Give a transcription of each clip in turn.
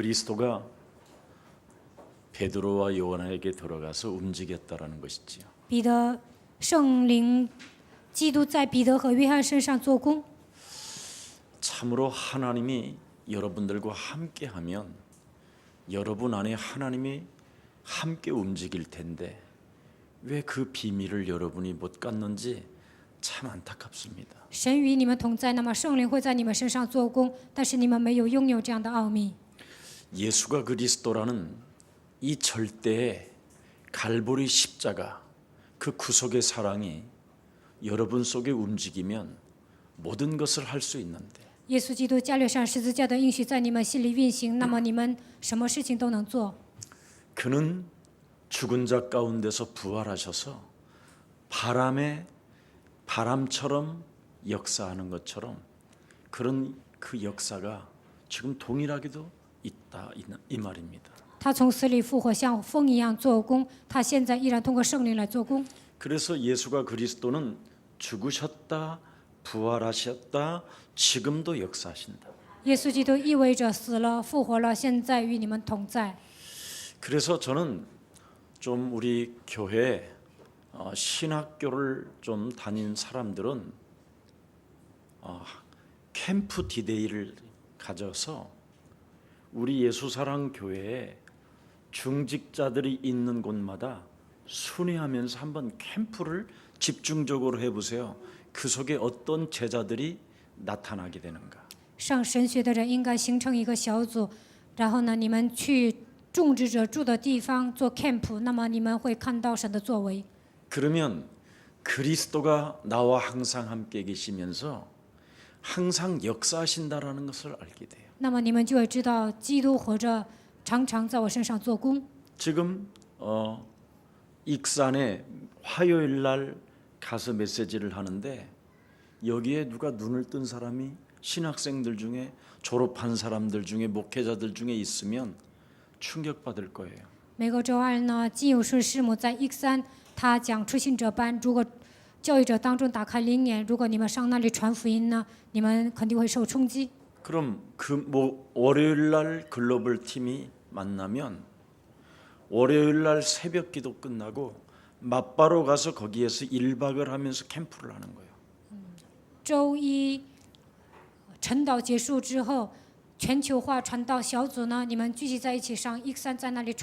그리스도가 베드로와 요한에게 들어가서 움직였다라는 것이지요. 彼得圣灵基督在彼得和约翰身上做工。 참으로 하나님이 여러분들과 함께하면 여러분 안에 하나님이 함께 움직일 텐데 왜 그 비밀을 여러분이 못 갖는지 참 안타깝습니다. 神与你们同在，那么圣灵会在你们身上做工，但是你们没有拥有这样的奥秘。 예수가 그리스도라는 이 절대의 갈보리 십자가 그 구속의 사랑이 여러분 속에 움직이면 모든 것을 할 수 있는데 耶稣基督加略上十字架的应许在你们心里运行，那么你们什么事情都能做。 그는 죽은 자 가운데서 부활하셔서 바람처럼 역사하는 것처럼 그런 그 역사가 지금 동일하게도 있다 이 말입니다. 他从死里复活，像风一样做工，他现在依然通过圣灵来做工。 그래서 예수가 그리스도는 죽으셨다, 부활하셨다, 지금도 역사하신다. 耶稣基督意味着死了、复活了，现在与你们同在。 그래서 저는 좀 우리 교회 신학교를 좀 다닌 사람들은 캠프 디데이를 가져서 우리 예수사랑 교회에 중직자들이 있는 곳마다 순회하면서 한번 캠프를 집중적으로 해보세요. 그 속에 어떤 제자들이 나타나게 되는가. 上神学的人应该形成一个小组，然后呢，你们去种植者住的地方做 camp， 那么你们会看到神的作为。 그러면 그리스도가 나와 항상 함께 계시면서 항상 역사하신다라는 것을 알게 돼요. 那么你们就会知道，基督活着，常常在我身上做工。 지금 익산에 화요일 날 가서 메시지를 하는데 여기에 누가 눈을 뜬 사람이 신학생들 중에 졸업한 사람들 중에 목회자들 중에 있으면 충격받을 거예요. 每个周二呢，金友顺师母在 E3，他讲初信者班。如果教育者当中打开灵眼，如果你们上那里传福音呢，你们肯定会受冲击。 그럼 월요일 날 글로벌 팀이 만나면 월요일 날 새벽기도 끝나고 맞바로 가서 거기에서 1박을 하면서 캠프를 하는 거예요. 周一晨祷结束之后，全球化传道小组呢，你们聚集在一起上 E3，在那里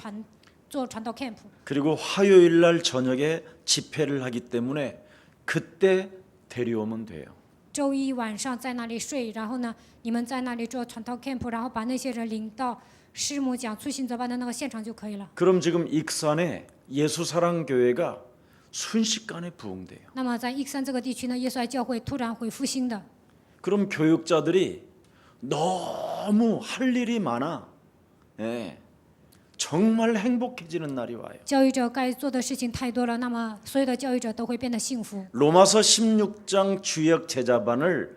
做传道 camp。 그리고 화요일 날 저녁에 집회를 하기 때문에 그때 데려오면 돼요. 周一晚上在那里睡，然后呢，你们在那里做传道 camp， 然后把那些人领到师母讲初信者班的那个现场就可以了。 그럼 지금 익산에 예수사랑교회가 순식간에 부흥돼요. 那么在 E3这个地区呢，耶稣爱教会突然会复兴的。 그럼 교육자들이 너무 할 일이 많아. 예, 정말 행복해지는 날이 와요. 教育者该做的事情太多了，那么所有的教育者都会变得幸福。 로마서 16장 주역 제자반을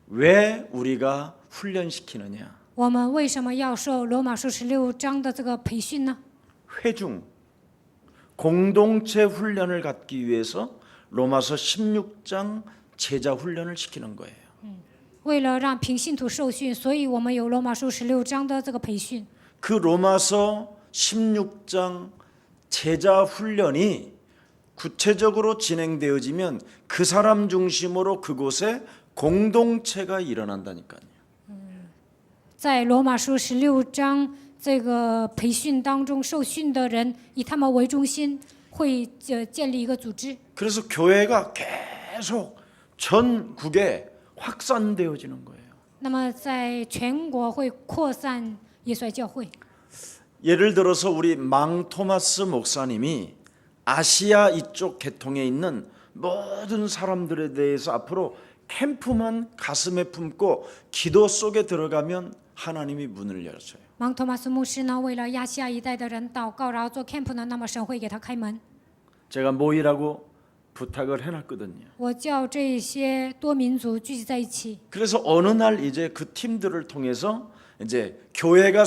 왜 우리가 훈련시키느냐? 我们为什么要受罗马书16章的这个培训呢？ 회중 공동체 훈련을 갖기 위해서 로마서 16장 제자 훈련을 시키는 거예요. 为了让平信徒受训，所以我们有罗马书16章的这个培训。 그 로마서 16장 제자 훈련이 구체적으로 진행되어지면 그 사람 중심으로 그곳에 공동체가 일어난다니까요. 在罗马书16章这个培训当中，受训的人以他们为中心，会建立一个组织。 그래서 교회가 계속 전국에 확산되어지는 거예요. 那么在全国会扩散耶稣爱教会。 예를 들어서 우리 망 토마스 목사님이 아시아 이쪽 계통에 있는 모든 사람들에 대해서 앞으로 캠프만 가슴에 품고 기도 속에 들어가면 하나님이 문을 열어줘요. 芒托马斯牧师呢，为了亚细亚一带的人祷告，然后做 camp 呢，那么神会给他开门。 제가 모이라고 부탁을 해놨거든요. 我叫这些多民族聚集在一起。 그래서 어느 날 이제 그 팀들을 통해서 이제 교회가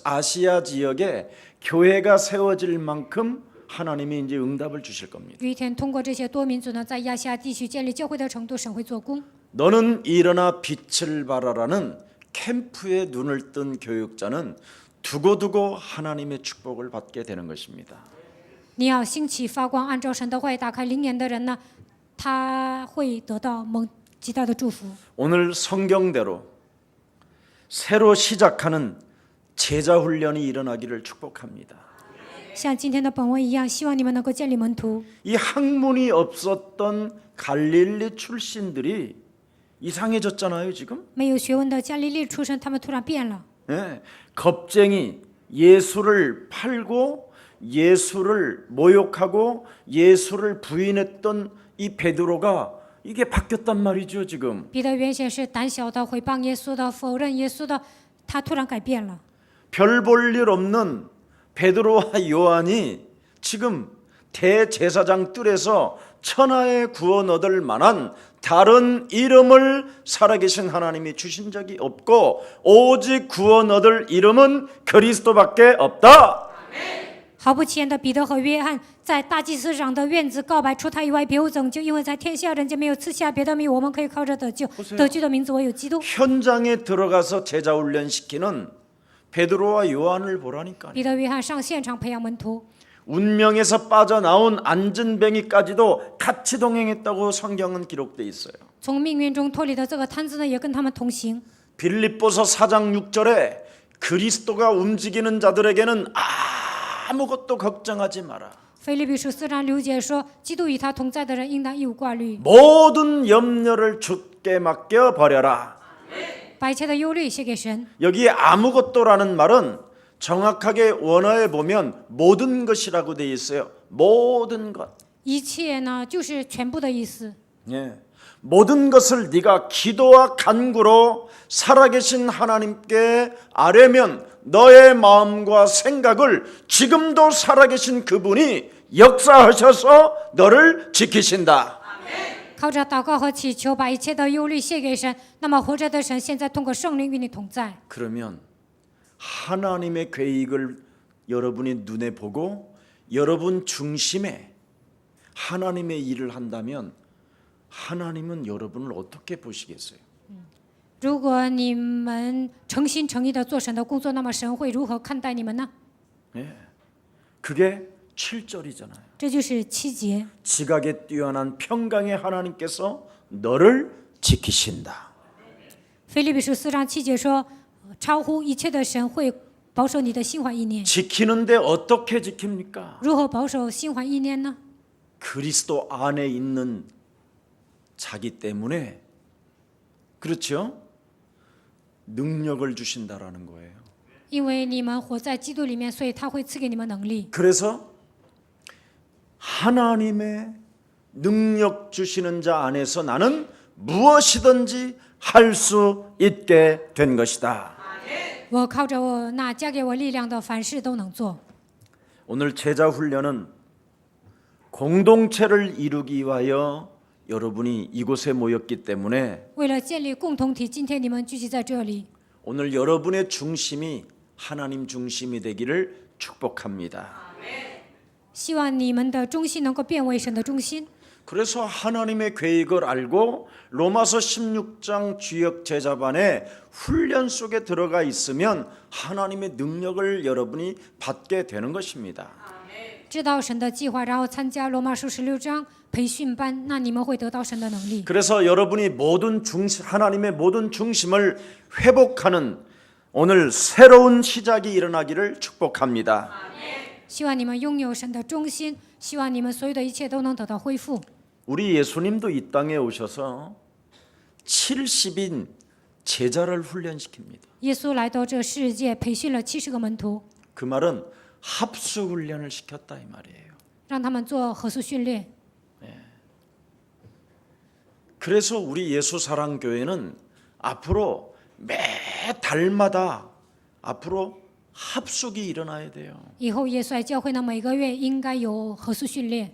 아시아 지역에 교회가 세워질 만큼 하나님이 이제 응답을 주실 겁니다. 有一天，通过这些多民族呢，在亚细亚地区建立教会的程度，神会做工。 너는 일어나 빛을 발하라는 캠프에 눈을 뜬 교육자는 두고두고 하나님의 축복을 받게 되는 것입니다. 你要兴起发光，按照神的话语打开灵眼的人呢，他会得到极大的祝福。 오늘 성경대로 새로 시작하는 제자 훈련이 일어나기를 축복합니다. 像今天的本文一样，希望你们能够建立门徒。 이 학문이 없었던 갈릴리 출신들이 이상해졌잖아요, 지금. 没有学问的加利利出身，他们突然变了。 예, 겁쟁이 예수를 팔고 예수를 모욕하고 예수를 부인했던 이 베드로가 이게 바뀌었단 말이죠, 지금. 彼得原先是胆小的、毁谤耶稣的、否认耶稣的，他突然改变了。 별 볼 일 없는 베드로와 요한이 지금 대제사장 뜰에서 천하의 구원 얻을 만한 다른 이름을 살아계신 하나님이 주신 적이 없고 오직 구원 얻을 이름은 그리스도밖에 없다. 毫不起眼的彼得和约翰在大祭司长的院子告白，除他以外别无拯救，因为在天下人间没有赐下别的名，我们可以靠着得救。得救的名字唯有基督。 현장에 들어가서 제자 훈련시키는 베드로와 요한을 보라니까. 彼得、约翰上现场培养门徒， 운명에서 빠져나온 안전뱅이까지도 같이 동행했다고 성경은 기록돼 있어요. 从命运中脱离的这个摊子呢，也跟他们同行。 빌립보서 4장 6절에 그리스도가 움직이는 자들에게는 아무것도 걱정하지 마라. 腓立比书4章6节说：“基督与他同在的人，应当一无挂虑， 모든 염려를 주께 맡겨 버려라. 把一切的忧虑卸给神。 여기에 아무것도라는 말은 정확하게 원어에 보면 모든 것이라고 돼 있어요. 모든 것. 一切呢，就是全部的意思。 예. 모든 것을 네가 기도와 간구로 살아계신 하나님께 아뢰면 너의 마음과 생각을 지금도 살아계신 그분이 역사하셔서 너를 지키신다. 靠着祷告和祈求，把一切的忧虑卸给神。那么活着的神现在通过圣灵与你同在。 그러면 하나님의 계획을 여러분이 눈에 보고 여러분 중심에 하나님의 일을 한다면 하나님은 여러분을 어떻게 보시겠어요? 如果你们诚心诚意的做神的工作，那么神会如何看待你们呢？ 예. 그게 7절이잖아요. 这就是7节。 지각에 뛰어난 평강의 하나님께서 너를 지키신다. 腓立比书4章7节说：“超乎一切的神会保守你的心怀意念。 지키는데 어떻게 지킵니까? 如何保守心怀意念呢？ 그리스도 안에 있는 자기 때문에 그렇죠? 능력을 주신다라는 거예요. 因为你们活在基督里面，所以他会赐给你们能力。 그래서 하나님의 능력 주시는 자 안에서 나는 무엇이든지 할 수 있게 된 것이다. 我靠着我那加给我力量的，凡事都能做。 오늘 제자 훈련은 공동체를 이루기 위하여 여러분이 이곳에 모였기 때문에 为了建立共同体，今天你们聚集在这里， 오늘 여러분의 중심이 하나님 중심이 되기를 축복합니다. 希望你们的中心能够变为神的中心。 그래서 하나님의 계획을 알고 로마서 16장 주역 제자반의 훈련 속에 들어가 있으면 하나님의 능력을 여러분이 받게 되는 것입니다. 知道神的计划，然后参加罗马书16章培训班，那你们会得到神的能力。 그래서 여러분이 하나님의 모든 중심을 회복하는 오늘 새로운 시작이 일어나기를 축복합니다. 希望你们拥有神的中心，希望你们所有的一切都能得到恢复。 우리 예수님도 이 땅에 오셔서 70인 제자를 훈련시킵니다. 耶稣来到这世界，培训了70个门徒， 그 말은 합수 훈련을 시켰다 이 말이에요. 让他们做合宿训练。 그래서 우리 예수사랑교회는 앞으로 매 달마다 앞으로 합숙이 일어나야 돼요. 以后耶稣爱教会呢，每个月应该有合宿训练。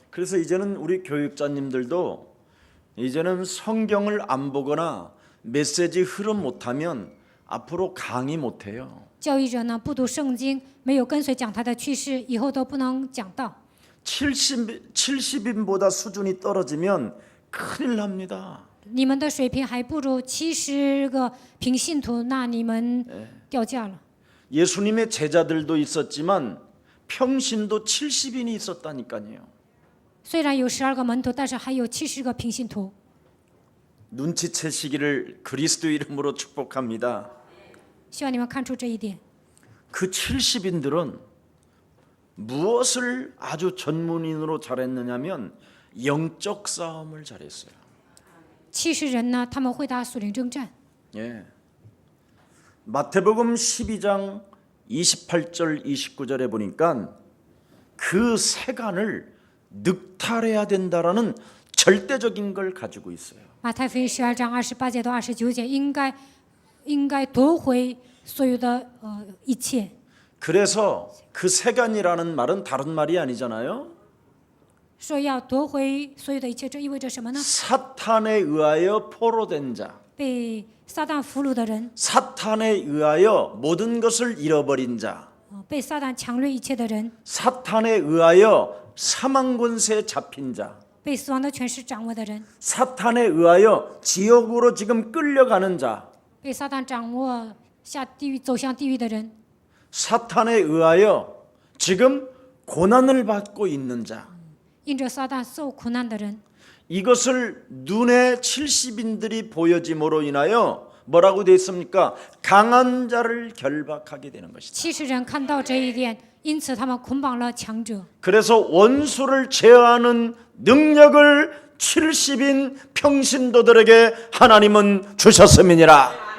그래서 이제는 우리 교육자님들도 이제는 성경을 안 보거나 메시지 흐름 못하면 앞으로 강의 못해요. 教育者呢，不读圣经，没有跟随讲台的趋势，以后都不能讲道。 70인보다 수준이 떨어지면 큰일 납니다. 你们的水平还不如70个平信徒，那你们掉价了。 예수님의 제자들도 있었지만 평신도 70인이 있었다니까요. 虽然有12个门徒，但是还有70个平信徒。 눈치채시기를 그리스도 이름으로 축복합니다. 希望你们看出这一点。 그 70인들은 무엇을 아주 전문인으로 잘했느냐면 영적 싸움을 잘했어요. 70人呢，他们会打属灵征战。 예. 마태복음 12장 28절 29절에 보니까 그 세간을 늑탈해야 된다라는 절대적인 걸 가지고 있어요. 马太福音12章28节到29节，应该夺回所有的一切。 그래서 그 세간이라는 말은 다른 말이 아니잖아요. 说要夺回所有的一切，这意味着什么呢？ 사탄에 의하여 포로된 자, 被撒旦俘虏的人， 사탄에 의하여 모든 것을 잃어버린 자, 被撒旦抢掠一切的人， 사탄에 의하여 사망 권세에 잡힌 자, 被死亡的权势掌握的人， 사탄에 의하여 지옥으로 지금 끌려가는 자, 被撒旦掌握下地狱走向地狱的人， 사탄에 의하여 지금 고난을 받고 있는 자, 因着撒旦受苦难的人， 이것을 눈에 70인들이 보여짐으로 인하여 뭐라고 되어 있습니까? 강한 자를 결박하게 되는 것이다. 70人看到这一点，因此他们捆绑了强者。 그래서 원수를 제어하는 능력을 70인 평신도들에게 하나님은 주셨음이니라.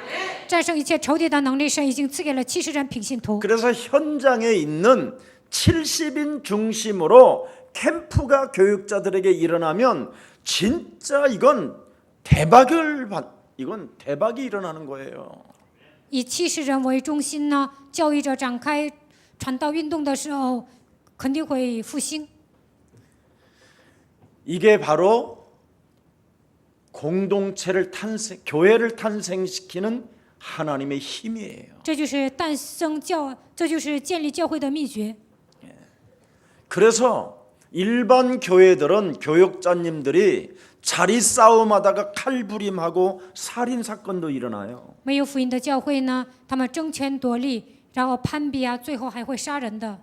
战胜一切仇敌的能力，神已经赐给了70人平信徒。 그래서 현장에 있는 70인 중심으로 캠프가 교육자들에게 일어나면 진짜 이건 대박이 일어나는 거예요. 以70人为中心呢，教育者展开传道运动的时候，肯定会复兴。 이게 바로 공동체를 교회를 탄생시키는 하나님의 힘이에요. 这就是这就是建立教会的秘诀。 그래서 일반 교회들은 교육자님들이 자리 싸움하다가 칼부림하고 살인 사건도 일어나요. 没有福音的教会呢，他们争权夺利，然后攀比啊，最后还会杀人的。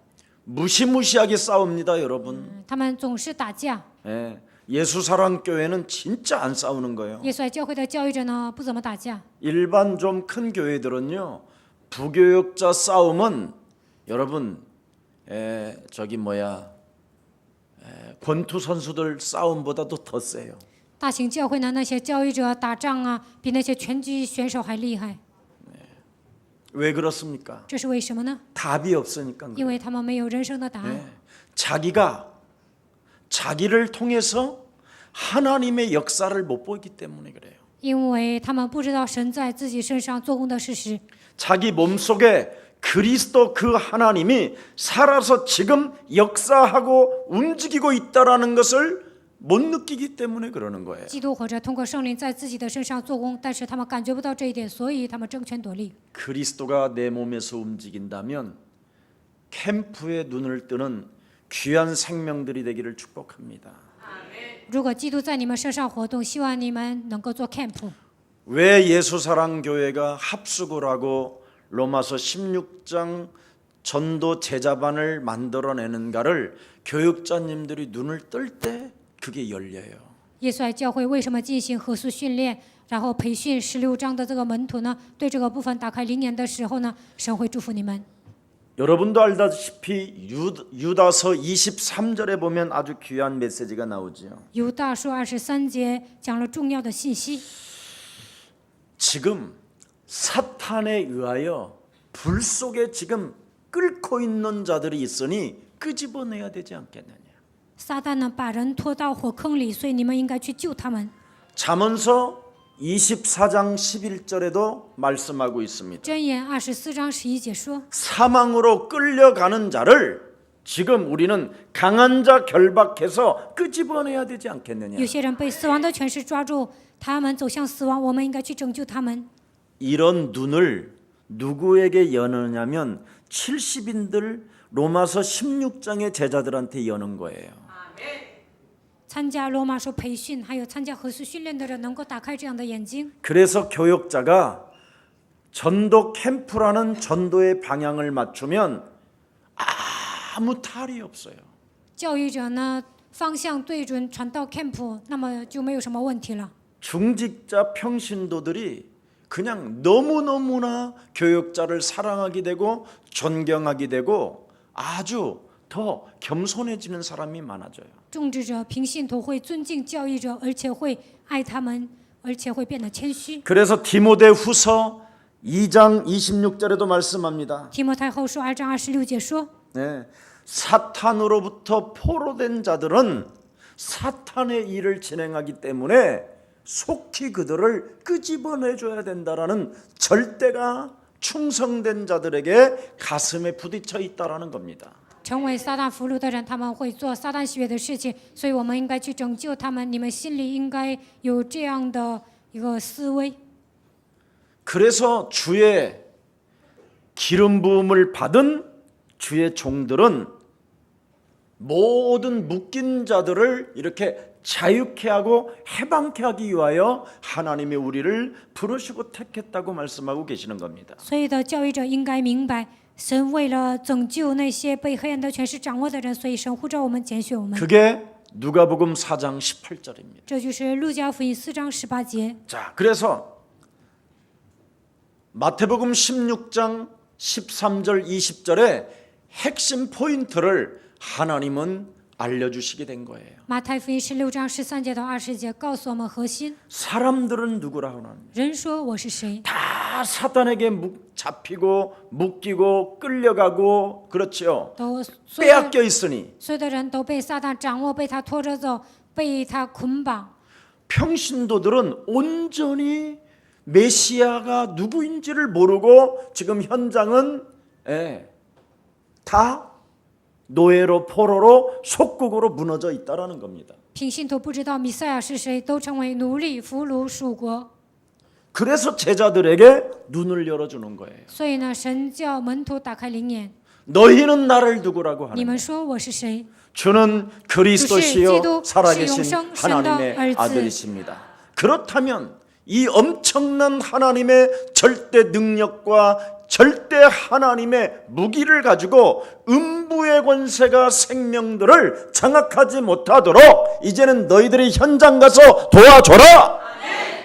무시무시하게 싸웁니다, 여러분. 他们总是打架。 예, 예수사랑 교회는 진짜 안 싸우는 거예요. 耶稣爱教会的教育者呢，不怎么打架。 일반 좀 큰 교회들은요, 부교육자 싸움은 여러분, 권투 선수들 싸움보다도 더 세요. 大型教会呢，那些教育者打仗啊，比那些拳击选手还厉害。 왜 그렇습니까? 这是为什么呢？ 답이 없으니까. 因为他们没有人生的答案。 자기를 통해서 하나님의 역사를 못 보기 때문에 그래요. 因为他们不知道神在自己身上做工的事实。 자기 몸속에 그리스도 그 하나님이 살아서 지금 역사하고 움직이고 있다라는 것을 못 느끼기 때문에 그러는 거예요. 基督或者通过圣灵在自己的身上做工，但是他们感觉不到这一点，所以他们争权夺利。 그리스도가 내 몸에서 움직인다면 캠프에 눈을 뜨는 귀한 생명들이 되기를 축복합니다. 如果基督在你们身上活动，希望你们能够做 camp。 왜 예수사랑교회가 합숙을 하고 로마서 16장 전도 제자반을 만들어내는가를 교육자님들이 눈을 뜰 때 그게 열려요. 耶稣爱教会为什么进行合宿训练，然后培训16章的这个门徒呢？对这个部分打开灵眼的时候呢，神会祝福你们。 여러분도 알다시피 유다서 23절에 보면 아주 귀한 메시지가 나오지요. 犹大书23节讲了重要的信息。 지금 사탄에 의하여 불 속에 지금 끓고 있는 자들이 있으니 끄집어내야 되지 않겠느냐. 撒旦呢，把人拖到火坑里，所以你们应该去救他们。 잠언서 24장 11절에도 말씀하고 있습니다. 箴言24章11节说， 사망으로 끌려가는 자를 지금 우리는 강한 자 결박해서 끄집어내야 되지 않겠느냐. 有些人被死亡的权势抓住，他们走向死亡，我们应该去拯救他们。 이런 눈을 누구에게 여느냐면 70인들 로마서 16장의 제자들한테 여는 거예요. 参加罗马书培训，还有参加合宿训练的人，能够打开这样的眼睛。 그래서 교역자가 전도 캠프라는 전도의 방향을 맞추면 아무 탈이 없어요. 教育者呢方向对准传道 camp， 那么就没有什么问题了。 중직자 평신도들이 그냥 너무너무나 교역자를 사랑하게 되고 존경하게 되고 아주 더 겸손해지는 사람이 많아져요. 种植者、平信徒会尊敬教育者，而且会爱他们，而且会变得谦虚。 그래서 디모데후서 2장 26절에도 말씀합니다. 提摩太后书2章26节说， 네, 사탄으로부터 포로된 자들은 사탄의 일을 진행하기 때문에 속히 그들을 끄집어내줘야 된다라는 절대가 충성된 자들에게 가슴에 부딪혀 있다라는 겁니다. 成为撒旦俘虏的人，他们会做撒旦喜悦的事情，所以我们应该去拯救他们。你们心里应该有这样的一个思维。 그래서 주의 기름 부음을 받은 주의 종들은 모든 묶인 자들을 이렇게 자유케 하고 해방케 하기 위하여 하나님이 우리를 부르시고 택했다고 말씀하고 계시는 겁니다. 所有的教育者应该明白，神为了拯救那些被黑暗的权势掌握的人，所以神呼召我们、拣选我们。 그게 누가복음 4장 18절입니다. 这就是路加福音4章18节。 자, 그래서 마태복음 16장 13절 20절에 핵심 포인트를 하나님은 알려주시게 된 거예요. 马太福音16章13节到20节告诉我们核心。 사람들은 누구라 하나님? 人说我是谁？ 다 사탄에게 잡히고 묶이고 끌려가고 그렇지요. 都 빼앗겨 있으니 所有的人都被撒旦掌握，被他拖着走，被他捆绑。 평신도들은 온전히 메시아가 누구인지를 모르고 지금 현장은 다 노예로 포로로 속국으로 무너져 있다라는 겁니다. 平信徒不知道弥赛亚是谁，都成为奴隶、俘虏、属国。 그래서 제자들에게 눈을 열어주는 거예요. 所以呢，神叫门徒打开灵眼。 너희는 나를 누구라고 你 하느냐? 们说我是谁？ 주는 그리스도시요 살아계신 신 하나님의 신의 아들이십니다. 그렇다면 이 엄청난 하나님의 절대 능력과 절대 하나님의 무기를 가지고 음부의 권세가 생명들을 장악하지 못하도록 이제는 너희들이 현장 가서 도와줘라.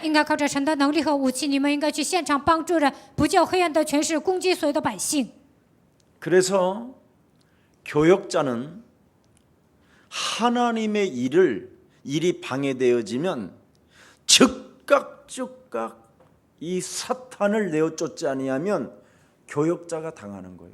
应该靠着神的能力和武器，你们应该去现场帮助人，不叫黑暗的权势攻击所有的百姓。 그래서 교역자는 하나님의 일이 방해되어지면 즉각 이 사탄을 내어쫓지 아니하면 교역자가 당하는 거예요.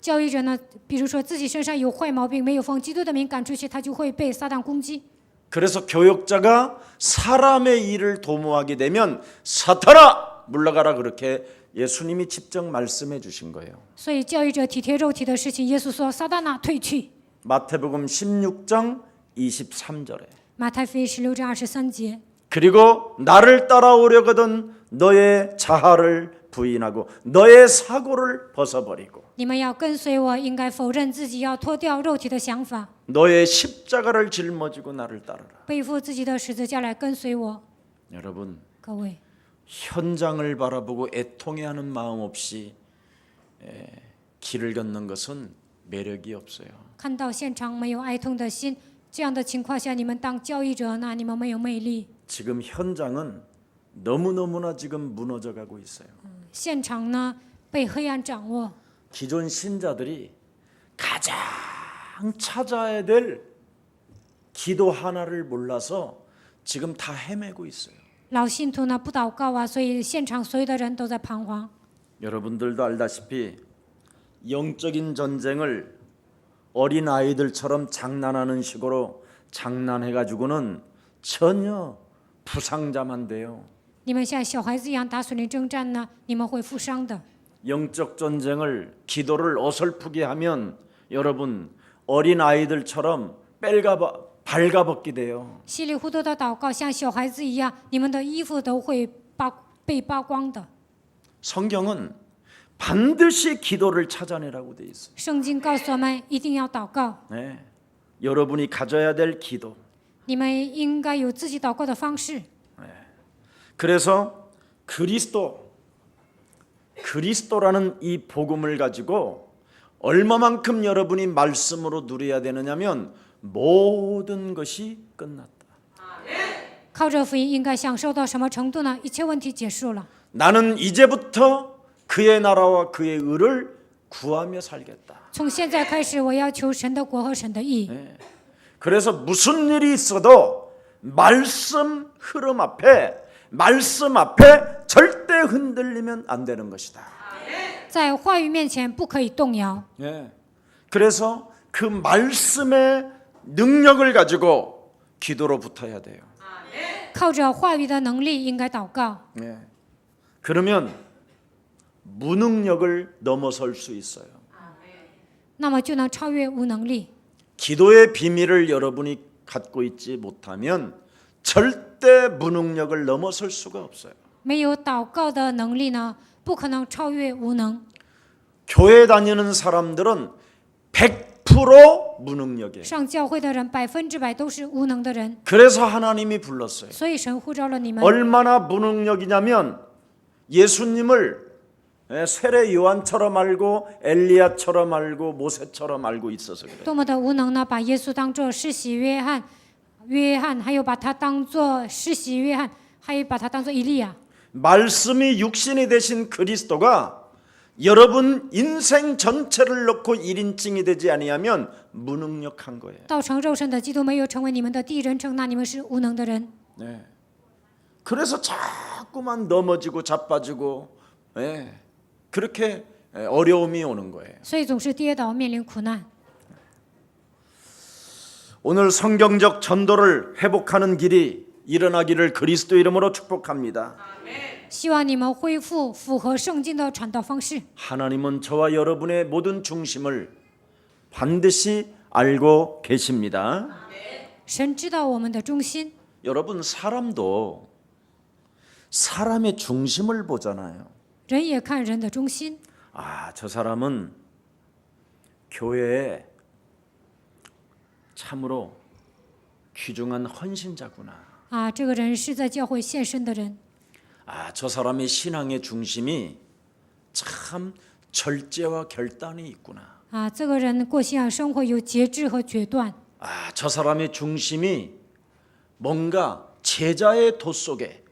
教育者呢，比如说自己身上有坏毛病，没有奉基督的名赶出去，他就会被撒旦攻击。 그래서 교역자가 사람의 일을 도모하게 되면 사탄아 물러가라 그렇게 예수님이 직접 말씀해 주신 거예요. 所以教育者体贴肉体的事情，耶稣说：“撒旦啊，退去。 마태복음 16장 23절에 马太福音16章23节。 그리고 나를 따라오려거든 너의 자아를 부인하고 너의 사고를 벗어버리고 你们要跟随我，应该否认自己，要脱掉肉体的想法， 너의 십자가를 짊어지고 나를 따르라. 背负自己的十字架来跟随我。 여러분 各位， 현장을 바라보고 애통해하는 마음 없이 길을 걷는 것은 매력이 없어요. 看到现场没有哀痛的心，这样的情况下，你们当教育者，那你们没有魅力。 지금 현장은 너무너무나 지금 무너져가고 있어요. 现场呢被黑暗掌握， 기존 신자들이 가장 찾아야 될 기도 하나를 몰라서 지금 다 헤매고 있어요. 老信徒呢不祷告啊，所以现场所有的人都在彷徨。 여러분들도 알다시피 영적인 전쟁을 어린 아이들처럼 장난하는 식으로 장난해가지고는 전혀 부상자만 돼요. 你们像小孩子一样打属灵征战呢，你们会负伤的。 영적 전쟁을 기도를 어설프게 하면 여러분 어린 아이들처럼 발가벗게 돼요. 稀里糊涂的祷告，像小孩子一样，你们的衣服都会被扒光的。 성경은 반드시 기도를 찾아내라고 돼 있어요. 圣经告诉我们，一定要祷告。 네. 여러분이 가져야 될 기도. 你们应该有自己祷告的方式。 그래서 그리스도 그리스도라는 이 복음을 가지고 얼마만큼 여러분이 말씀으로 누려야 되느냐면 모든 것이 끝났다. 靠着福音应该享受到什么程度呢？一切问题结束了。 나는 이제부터 그의 나라와 그의 의를 구하며 살겠다. 从现在开始，我要求神的国和神的义。 그래서 무슨 일이 있어도 말씀 흐름 앞에 말씀 앞에 절대 흔들리면 안 되는 것이다. 在话语面前不可以动摇。 그래서 그 말씀의 능력을 가지고 기도로 붙어야 돼요. 靠着话语的能力，应该祷告。 그러면 무능력을 넘어설 수 있어요. 那么就能超越无能力。 기도의 비밀을 여러분이 갖고 있지 못하면 절대 무능력을 넘어설 수가 없어요. 没有祷告的能力呢，不可能超越无能。 교회 다니는 사람들은 100% 무능력이에요. 上教会的人100%都是无能的人， 그래서 하나님이 불렀어요. 所以神呼召了你们。 얼마나 무능력이냐면 예수님을 세례 요한처럼 알고 엘리야처럼 알고 모세처럼 알고 있어서 그래요. 多么的无能呢？把耶稣当作施洗约翰，还有把他当作施洗约翰，还有把他当作以利亚。 말씀이 육신이 되신 그리스도가 여러분 인생 전체를 놓고 1인칭이 되지 아니하면 무능력한 거예요. 道成肉身的基督没有成为你们的第一人称，那你们是无能的人。 그래서 자꾸만 넘어지고 자빠지고 그렇게 어려움이 오는 거예요. 所以总是跌倒，面临苦难。 오늘 성경적 전도를 회복하는 길이 일어나기를 그리스도 이름으로 축복합니다. 希望你们恢复符合圣经的传道方式。 하나님은 저와 여러분의 모든 중심을 반드시 알고 계십니다. 神知道我们的中心。 여러분 사람도 사람의 중심을 보잖아요. 人也看人的中心。 저 사람은 교회에 참으로 귀중한 헌신자구나. 这个人是在教会献身的人。 저 사람의 신앙의 중심이 참 절제와 결단이 있구나. 这个人过信仰生活有节制和决断。 저 사람의 중심이 뭔가 제자의 도 속에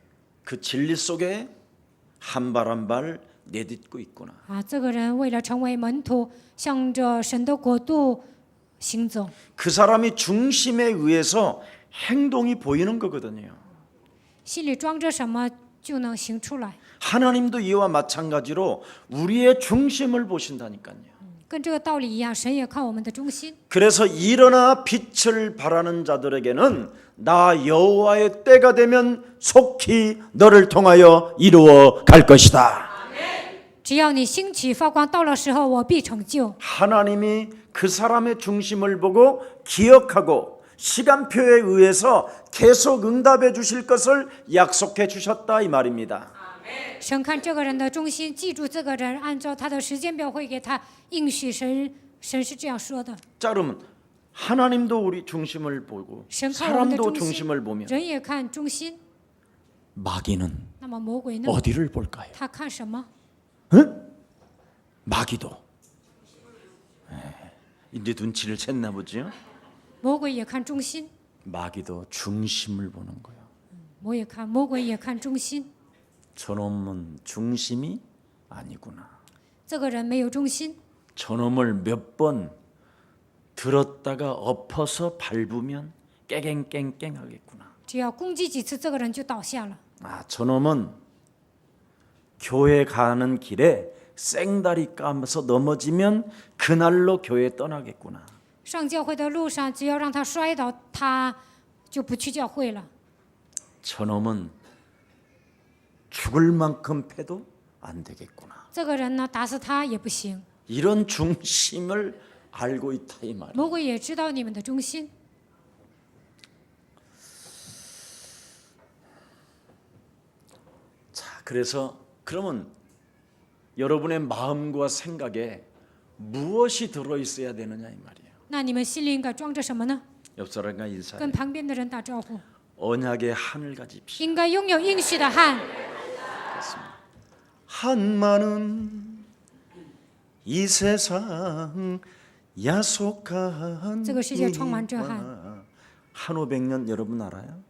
그 진리 속에 한 발 한 발 내딛고 있구나. 这个人为了成为门徒，向着神的国度行走。 그 사람이 중심에 의해서 행동이 보이는 거거든요. 心里装着什么就能行出来。 하나님도 이와 마찬가지로 우리의 중심을 보신다니까요. 跟这个道理一样，神也看我们的中心。 그래서 일어나 빛을 발하는 자들에게는 나 여호와의 때가 되면 속히 너를 통하여 이루어 갈 것이다. 只要你兴起发光，到了时候我必成就。 하나님이 그 사람의 중심을 보고 기억하고 시간표에 의해서 계속 응답해 주실 것을 약속해 주셨다 이 말입니다. 神看这个人的中心，记住这个人，按照他的时间表会给他应许。神是这样说的。 자, 그러면 하나님도 우리 중심을 보고 神看我们的 사람도 中心， 중심을 보면 人也看中心。 마귀는 那么魔鬼呢？ 어디를 볼까요? 他看什么？ 마귀도 이제 눈치를 챘나 보죠. 魔鬼也看中心， 마귀도 중심을 보는 거예요. 魔鬼也看中心。 저놈은 중심이 아니구나. 这个人没有中心， 저놈을 몇 번 들었다가 엎어서 밟으면 깨갱깽깽 하겠구나. 只要攻击几次，这个人就倒下了。 저놈은 교회 가는 길에 생다리 까면서 넘어지면 그날로 교회 떠나겠구나. 上教会的路上，只要让他摔倒，他就不去教会了。 저놈은 죽을 만큼 패도 안 되겠구나. 这个人呢，打死他也不行。 이런 중심을 알고 있다 이 말이에요. 魔鬼也知道你们的中心。 자, 그래서 그러면 여러분의 마음과 생각에 무엇이 들어 있어야 되느냐 이 말이에요. 那你们心里应该装着什么呢？ 옆 사람과 인사해. 跟旁边的人打招呼。 언약의 한을 가집시다. 应该拥有应许的汗。 한마는 이 세상 야속한 这个世界充满着汗。 한오백년 여러분 알아요?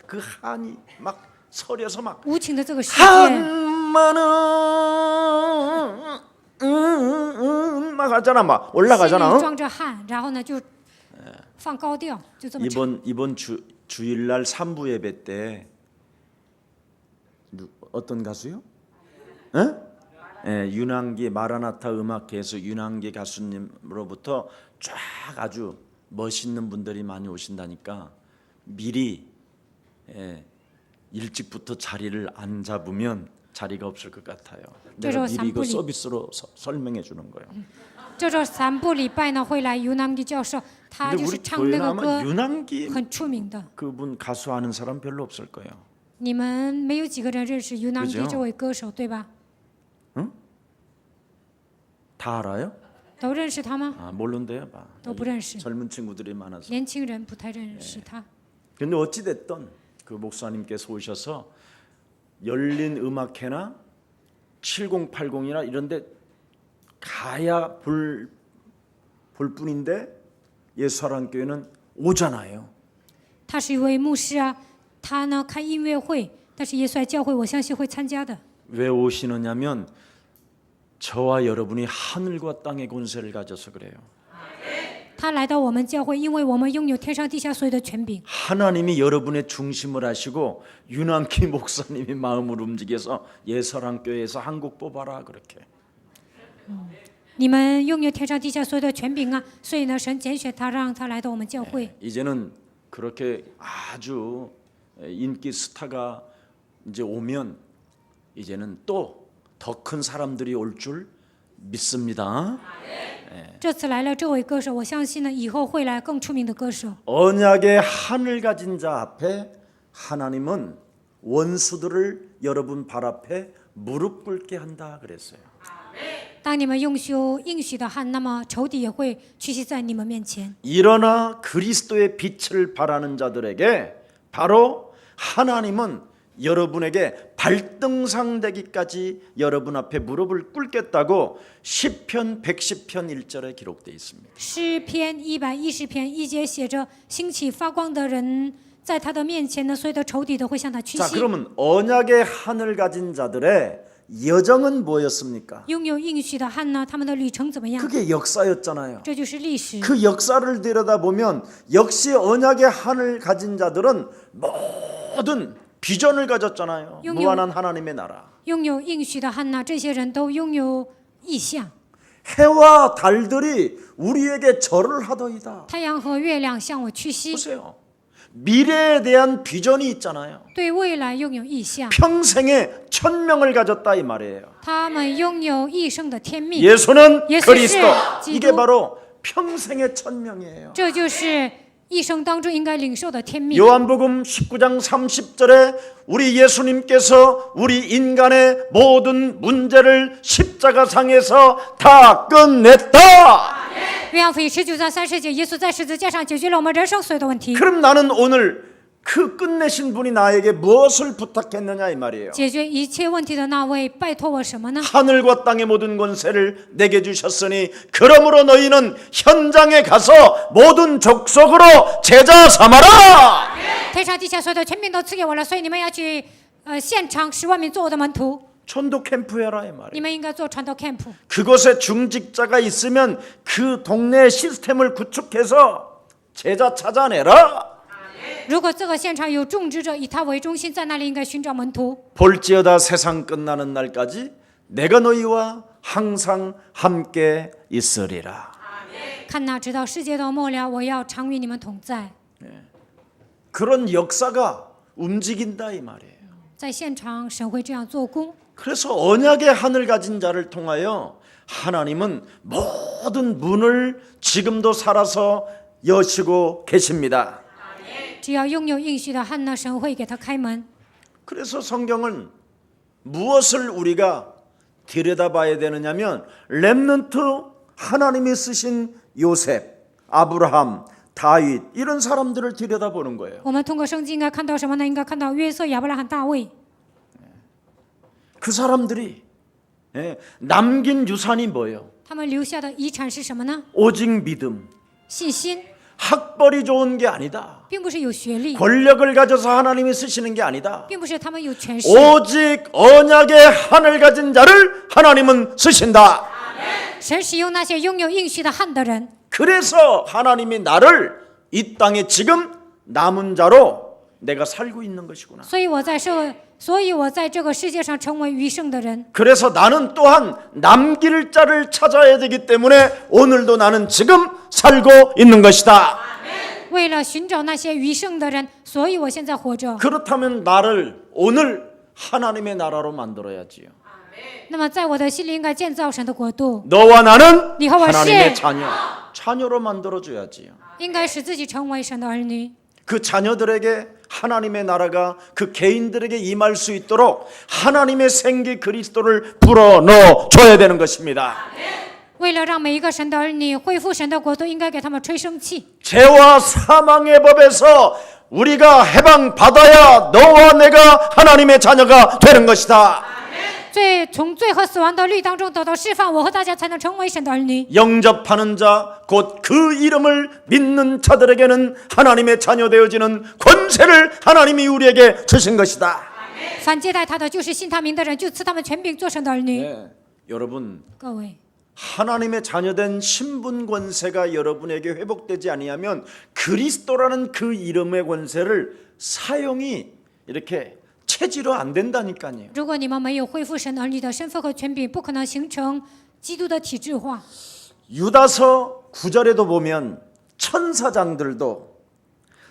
그 한이 막 서려서 막 无情的这个世界， 한마는 막 하잖아, 막 心 올라가잖아. 里装着汗，然后呢就放高调，就这么唱。 이번 주일날 3부 예배 때 어떤 가수요? 예, 윤항기 마라나타 음악회에서 윤항기 가수님으로부터 쫙 아주 멋있는 분들이 많이 오신다니까 미리 일찍부터 자리를 안 잡으면 자리가 없을 것 같아요. 내가 미리 이거 서비스로 설명해 주는 거예요. 这3部礼拜呢会来尤南基教授，他 근데 就是 우리 唱那 교회는 个 아마 歌 윤항기 很出名的。 그분 가수 아는 사람 별로 없을 거예요. 你们没有几个人认识尤南基 그죠? 这位歌手，对吧？ 다 알아요? 都认识他吗？ 아, 모른대요, 봐. 都不认识， 젊은 친구들이 많아서. 年轻人不太认识他。 근데 어찌 됐든 그 목사님께서 오셔서 열린 음악회나 7080이나 이런데 가야 볼 뿐인데 예수사랑교회는 오잖아요. 他是一位牧师啊，他呢开音乐会，但是耶稣爱教会，我相信会参加的。 왜 오시느냐면 저와 여러분이 하늘과 땅의 권세를 가져서 그래요. 他来到我们教会，因为我们拥有天上地下所有的权柄。 하나님이 여러분의 중심을 하시고 윤한기 목사님이 마음을 움직여서 예사랑교회에서 한국 뽑아라 그렇게. 你们拥有天上地下所有的权柄啊，所以呢，神拣选他，让他来到我们教会。 이제는 그렇게 아주 인기 스타가 이제 오면 이제는 또 더 큰 사람들이 올 줄 믿습니다. 这次来了这位歌手，我相信呢，以后会来更出名的歌手。 언약의 하늘 가진 자 앞에 하나님은 원수들을 여러분 발 앞에 무릎 꿇게 한다 그랬어요. 当你们用修应许的汉，那么仇敌也会屈膝在你们面前。 일어나 그리스도의 빛을 바라는 자들에게 바로 하나님은 여러분에게 발등상 되기까지 여러분 앞에 무릎을 꿇겠다고 시편 110편 1절에 기록되어 있습니다. 诗篇110篇1节写着：“兴起发光的人，在他的面前呢，所有的仇敌都会向他屈 자, 膝。 그러면 언약의 하늘 가진 자들의 여정은 뭐였습니까? 拥有应许的汉呢，他们的旅程怎么样？ 그게 역사였잖아요. 这就是历史。 그 역사를 들여다보면 역시 언약의 하늘 가진 자들은 모든 비전을 가졌잖아요. 용용. 무한한 하나님의 나라. 拥有应许的汉呢，这些人都拥有意象。 해와 달들이 우리에게 절을 하더이다. 太阳和月亮向我屈膝， 보세요. 미래에 대한 비전이 있잖아요. 对未来拥有意象。 평생에 천명을 가졌다 이 말이에요. 他们拥有一生的天命， 예수는 예수 그리스도. 씨, 이게 기도. 바로 평생의 천명이에요. 这就是一生当中应该领受的天命。 요한복음 19장 30절에 우리 예수님께서 우리 인간의 모든 문제를 십자가상에서 다 끝냈다. 约翰福音19章30节，耶稣在十字架上解决了我们人生所有的问题。 그럼 나는 오늘 그 끝내신 분이 나에게 무엇을 부탁했느냐 이 말이에요. 解决一切问题的那位，拜托我什么呢？ 하늘과 땅의 모든 권세를 내게 주셨으니 그러므로 너희는 현장에 가서 모든 족속으로 제자 삼아라. 天上地下所有的权柄都赐给我了，所以你们要去现场10万名做我的门徒。 전도 캠프해라 이 말이에요. 你们应该做传道 camp。 그곳에 중직자가 있으면 그 동네 시스템을 구축해서 제자 찾아내라. 如果这个现场有种植者，以他为中心，在那里应该寻找门徒。 볼지어다 세상 끝나는 날까지 내가 너희와 항상 함께 있으리라. 看哪，直到世界的末了，我要常与你们同在。 그런 역사가 움직인다 이 말이에요. 在现场，神会这样做工。 그래서 언약의 하늘 가진 자를 통하여 하나님은 모든 문을 지금도 살아서 여시고 계십니다. 只要拥有应许的汉呢，神会给他开门。 그래서 성경은 무엇을 우리가 들여다봐야 되느냐면 렘넌트 하나님이 쓰신 요셉, 아브라함, 다윗 이런 사람들을 들여다보는 거예요. 我们通过圣经应该看到什么呢？应该看到约瑟、亚伯拉罕、大卫。그 사람들이 남긴 유산이 뭐예요? 他们留下的遗产是什么呢？ 오직 믿음. 信心， 학벌이 좋은 게 아니다. 并不是有学历， 권력을 가져서 하나님이 쓰시는 게 아니다. 并不是他们有权势， 오직 언약의 한을 가진 자를 하나님은 쓰신다. 神使用那些拥有应许的汉的人。 그래서 하나님이 나를 이 땅에 지금 남은 자로 내가 살고 있는 것이구나. 所以我在这个世界上成为余剩的人。 그래서 나는 또한 남길 자를 찾아야 되기 때문에 오늘도 나는 지금 살고 있는 것이다. 为了寻找那些余剩的人，所以我现在活着。 그렇다면 나를 오늘 하나님의 나라로 만들어야지요. 那么在我的心里应该建造神的国度， 너와 나는 你和我 하나님의 是 자녀로 만들어줘야지요. 应该使自己成为神的儿女。 그 자녀들에게 하나님의 나라가 그 개인들에게 임할 수 있도록 하나님의 생기 그리스도를 불어넣어 줘야 되는 것입니다. 为了让每一个神的儿女恢复神的国度，应该给他们吹生气。 죄와 사망의 법에서 우리가 해방받아야 너와 내가 하나님의 자녀가 되는 것이다. 从罪和死亡的律当中得到释放，我和大家才能成为神的儿女。 영접하는 자, 곧 그 이름을 믿는 자들에게는 하나님의 자녀 되어지는 권세를 하나님이 우리에게 주신 것이다. 凡接待他的，就是信他名的人，就赐他们权柄做神的儿女。 네, 여러분 各位， 하나님의 자녀된 신분 권세가 여러분에게 회복되지 아니하면 그리스도라는 그 이름의 권세를 사용이 이렇게 체질로 안 된다니까요. 如果你们没有恢复神儿女的身份和权柄，不可能形成基督的体制化。 유다서 9절에도 보면 천사장들도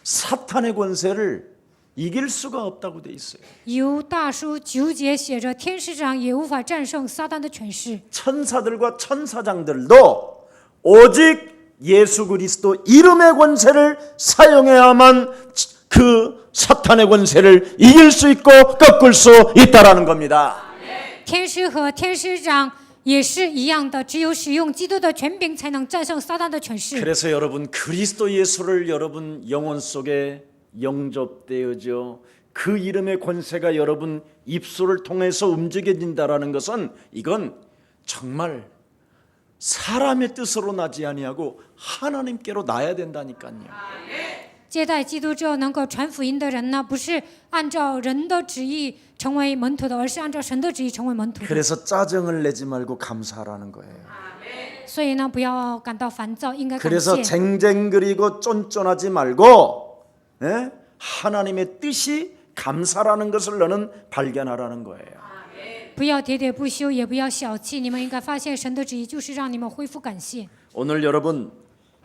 사탄의 권세를 이길 수가 없다고 돼 있어요. 犹大书9节写着，天使长也无法战胜撒旦的权势。 천사들과 천사장들도 오직 예수 그리스도 이름의 권세를 사용해야만 그 사탄의 권세를 이길 수 있고 꺾을 수 있다라는 겁니다. 天使和天使长也是一样的，只有使用基督的权柄，才能战胜撒旦的权势。 그래서 여러분 그리스도 예수를 여러분 영혼 속에 영접되어져 그 이름의 권세가 여러분 입술을 통해서 움직여진다라는 것은 이건 정말 사람의 뜻으로 나지 아니하고 하나님께로 나야 된다니까요. 接待基督之后能够传福音的人呢，不是按照人的旨意成为门徒的，而是按照神的旨意成为门徒的。 그래서 짜증을 내지 말고 감사하라는 거예요. 所以呢，不要感到烦躁，应该感 그래서 谢。 쟁쟁그리고 쫀쫀하지 말고 하나님의 뜻이 감사라는 것을 너는 발견하라는 거예요. 不要喋喋不休，也不要小气，你们应该发现神的旨意就是让你们恢复感谢。 오늘 여러분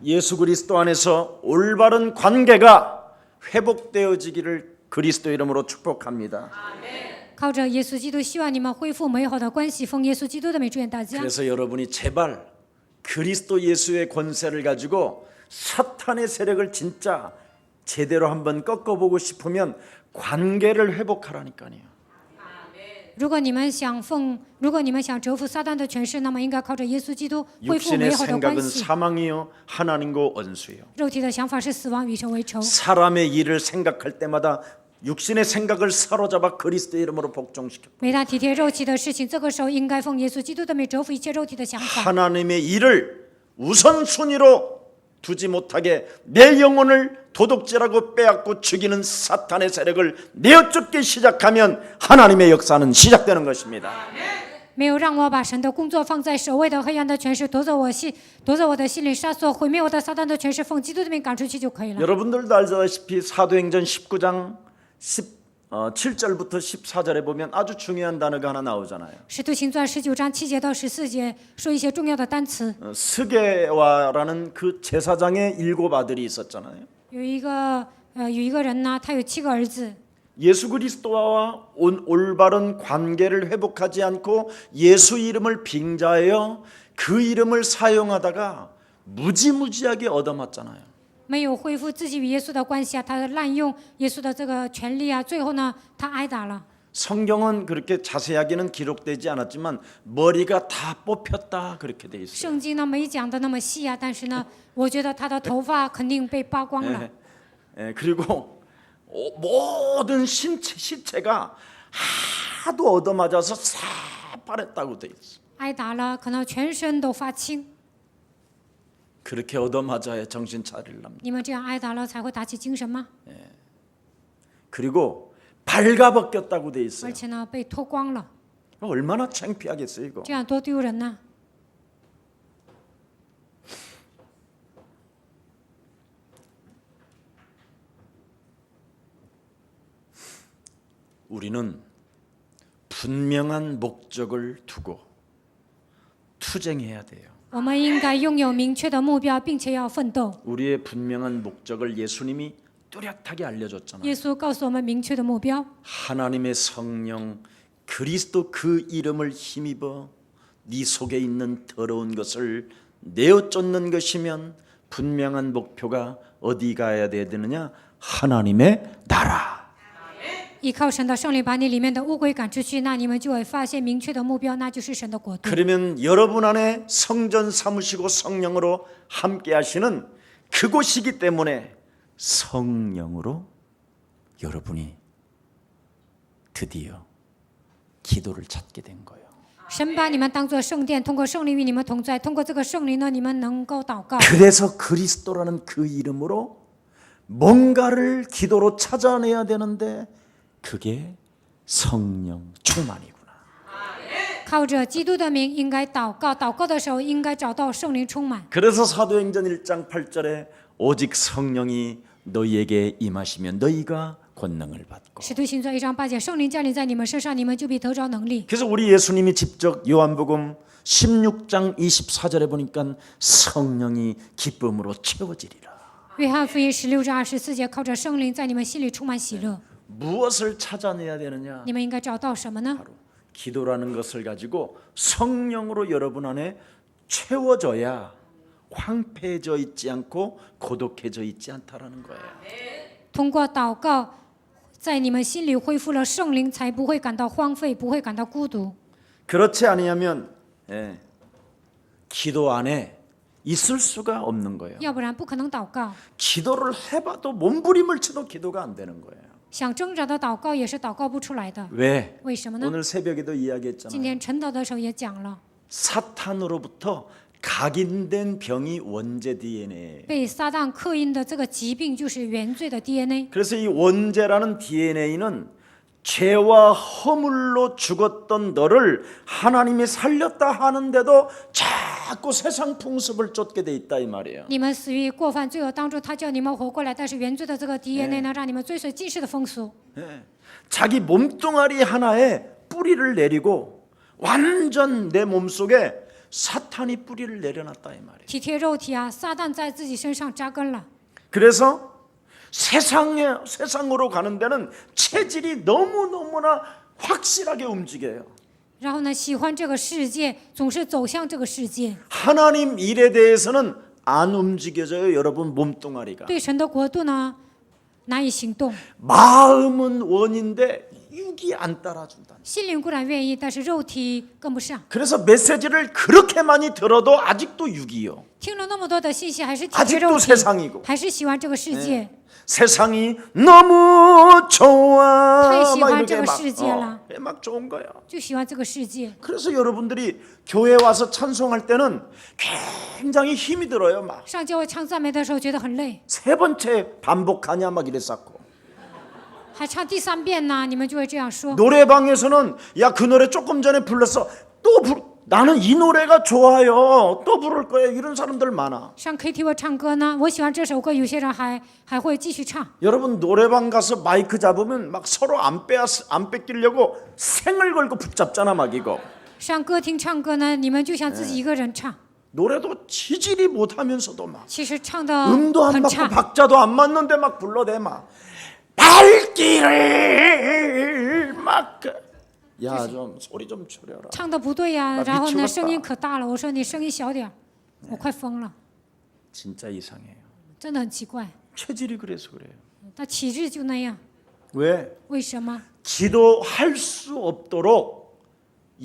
예수 그리스도 안에서 올바른 관계가 회복되어지기를 그리스도 이름으로 축복합니다. 靠着耶稣基督，希望你们恢复美好的关系。奉耶稣基督的名祝愿大家。 그래서 여러분이 제발 그리스도 예수의 권세를 가지고 사탄의 세력을 진짜 제대로 한번 꺾어보고 싶으면 관계를 회복하라니까요. 如果你们想折服撒旦的权势，那么应该靠着耶稣基督恢复 육신의 美好的关 생각은 系。 사망이요 하나님과 원수요. 肉体的想法是死亡，与神为仇。 사람의 일을 생각할 때마다 육신의 생각을 사로잡아 그리스도 이름으로 복종시켜. 每当体贴肉体的事情，这个时候应该奉耶稣基督的名折服一切肉体的想法。 하나님의 일을 우선순위로 두지 못하게 내 영혼을 도둑질하고 빼앗고 죽이는 사탄의 세력을 내어쫓기 시작하면 하나님의 역사는 시작되는 것입니다. 没有让我把神的工作放在首位的黑暗的权势夺走我的心灵，杀死毁灭我的撒旦的权势，奉基督的名赶出去就可以了。 여러분들도 알다시피 사도행전 19장 7절부터 14절에 보면 아주 중요한 단어가 하나 나오잖아요. 使徒行传19章7节到14节说一些重要的单词。 스게와라는 그 제사장의 7 아들이 있었잖아요. 有一个人呢，他有7个儿子。 예수 그리스도와 올바른 관계를 회복하지 않고 예수 이름을 빙자하여 그 이름을 사용하다가 무지무지하게 얻어맞잖아요. 没有恢复自己与耶稣的关系啊，他滥用耶稣的这个权利啊，最后呢，他挨打了。 성경은 그렇게 자세하게는 기록되지 않았지만 머리가 다 뽑혔다 그렇게 돼 있어요. 圣经呢没讲的那么细啊，但是呢，我觉得他的头发肯定被扒光了。 그리고 모든 시체가 하도 얻어맞아서 새파랬다고 돼 있어. 挨打了，可能全身都发青。 그렇게 얻어맞아야 정신 차리랍니다. 你们这样挨打了才会打起精神吗？ 그리고 발가벗겼다고 돼 而 있어요. 且呢，被脱光了， 얼마나 창피하겠어요 이거. 这样多丢人呐！ 우리는 분명한 목적을 두고 투쟁해야 돼요. 我们应该拥有明确的目标，并且要奋斗。 우리의 분명한 목적을 예수님이 뚜렷하게 알려줬잖아요. 耶稣告诉我们明确的目标， 하나님의 성령 그리스도 그 이름을 힘입어 네 속에 있는 더러운 것을 내어 쫓는 것이면 분명한 목표가 어디 가야 되느냐? 하나님의 나라. 依靠神的圣灵把你里面的污鬼赶出去，那你们就会发现明确的目标，那就是神的国度。 그러면 여러분 안에 성전 삼으시고 성령으로 함께 하시는 그곳이기 때문에 성령으로 여러분이 드디어 기도를 찾게 된 거예요. 神把你们当作圣殿，通过圣灵与你们同在，通过这个圣灵呢，你们能够祷告。 그래서 그리스도라는 그 이름으로 뭔가를 기도로 찾아내야 되는데 그게 성령 충만이구나. 靠着基督的名，应该祷告。祷告的时候，应该找到圣灵充满。 그래서 사도행전 1장 8절에 오직 성령이 너희에게 임하시면 너희가 권능을 받고. 使徒行传1章8节，圣灵降临在你们身上，你们就必得着能力。 그래서 우리 예수님이 직접 요한복음 16장 24절에 보니까 성령이 기쁨으로 채워지리라. 约翰福音16章24节，靠着圣灵在你们心里充满喜乐。 무엇을 찾아내야 되느냐? 你们应该找到什么呢？ 바로 기도라는 것을 가지고 성령으로 여러분 안에 채워져야 황폐해져 있지 않고 고독해져 있지 않다라는 거예요. 通过祷告，在你们心里恢复了圣灵，才不会感到荒废，不会感到孤独。 그렇지 아니하면 기도 안에 있을 수가 없는 거예요. 要不然不可能祷告。 기도를 해봐도 몸부림을 쳐도 기도가 안 되는 거예요. 想挣扎的祷告也是祷告不出来的。 왜? 为什么呢？ 오늘 새벽에도 今 이야기했잖아요. 天晨祷的时候也讲了， 사탄으로부터 각인된 병이 원죄 DNA. 被撒旦刻印的这个疾病就是原罪的 DNA。 그래서 이 원죄라는 DNA는 죄와 허물로 죽었던 너를 하나님이 살렸다 하는데도 자꾸 세상 풍습을 쫓게 돼 있다 이 말이에요. 你们死于过犯罪恶当中，他叫你们活过来，但是原罪的这个 DNA 呢，让你们追随今世的风俗。 자기 몸뚱아리 하나에 뿌리를 내리고 완전 내 몸속에 사탄이 뿌리를 내려놨다 이 말이에요. 体贴肉体啊，撒旦在自己身上扎根了。 그래서 세상으로 가는 데는 체질이 너무너무나 확실하게 움직여요. 然后呢，喜欢这个世界，总是走向这个世界。 하나님 일에 대해서는 안 움직여져요. 여러분 몸뚱아리가. 对神的国度呢，难以行动。 마음은 원인데 육이 안 따라준다. 心灵固然愿意，但是肉体跟不上。 그래서 메시지를 그렇게 많이 들어도 아직도 육이요. 听了那么多的信息，还是体贴肉 아직도 体， 세상이고. 还是喜欢这个世界。 세상이 너무 좋아. 太喜 막 欢 이렇게 这个 막, 世界了， 막 좋은 거야. 就喜欢这个世界。 그래서 여러분들이 교회 와서 찬송할 때는 굉장히 힘이 들어요. 막 上教会唱赞美的时候觉得很累， 세 번째 반복하냐 막 이랬었고. 还唱第3遍呢，你们就会这样说。 노래방에서는 야 그 노래 조금 전에 불렀어. 나는 이 노래가 좋아요. 또 부를 거야. 이런 사람들 많아. 上 KTV 唱歌呢，我喜欢这首歌，有些人还会继续唱。 여러분 노래방 가서 마이크 잡으면 막 서로 안 뺏기려고 생을 걸고 붙잡잖아 막 이거. 上歌厅唱歌呢，你们就像自己一个人唱， 노래도 지질이 못하면서도 막 其实唱的 음도 안 很 맞고 差。 박자도 안 맞는데 막 불러대 막 발길을 막 야 좀 소리 좀 줄여라. 唱的不对呀、 나 然后 미치겠다 呢，声音可大了。我说你声音小点儿，我快疯了， 진짜 이상해요. 真的很奇怪。 체질이 그래서 그래요. 他体质就那样， 왜? 为什么？ 기도할 수 없도록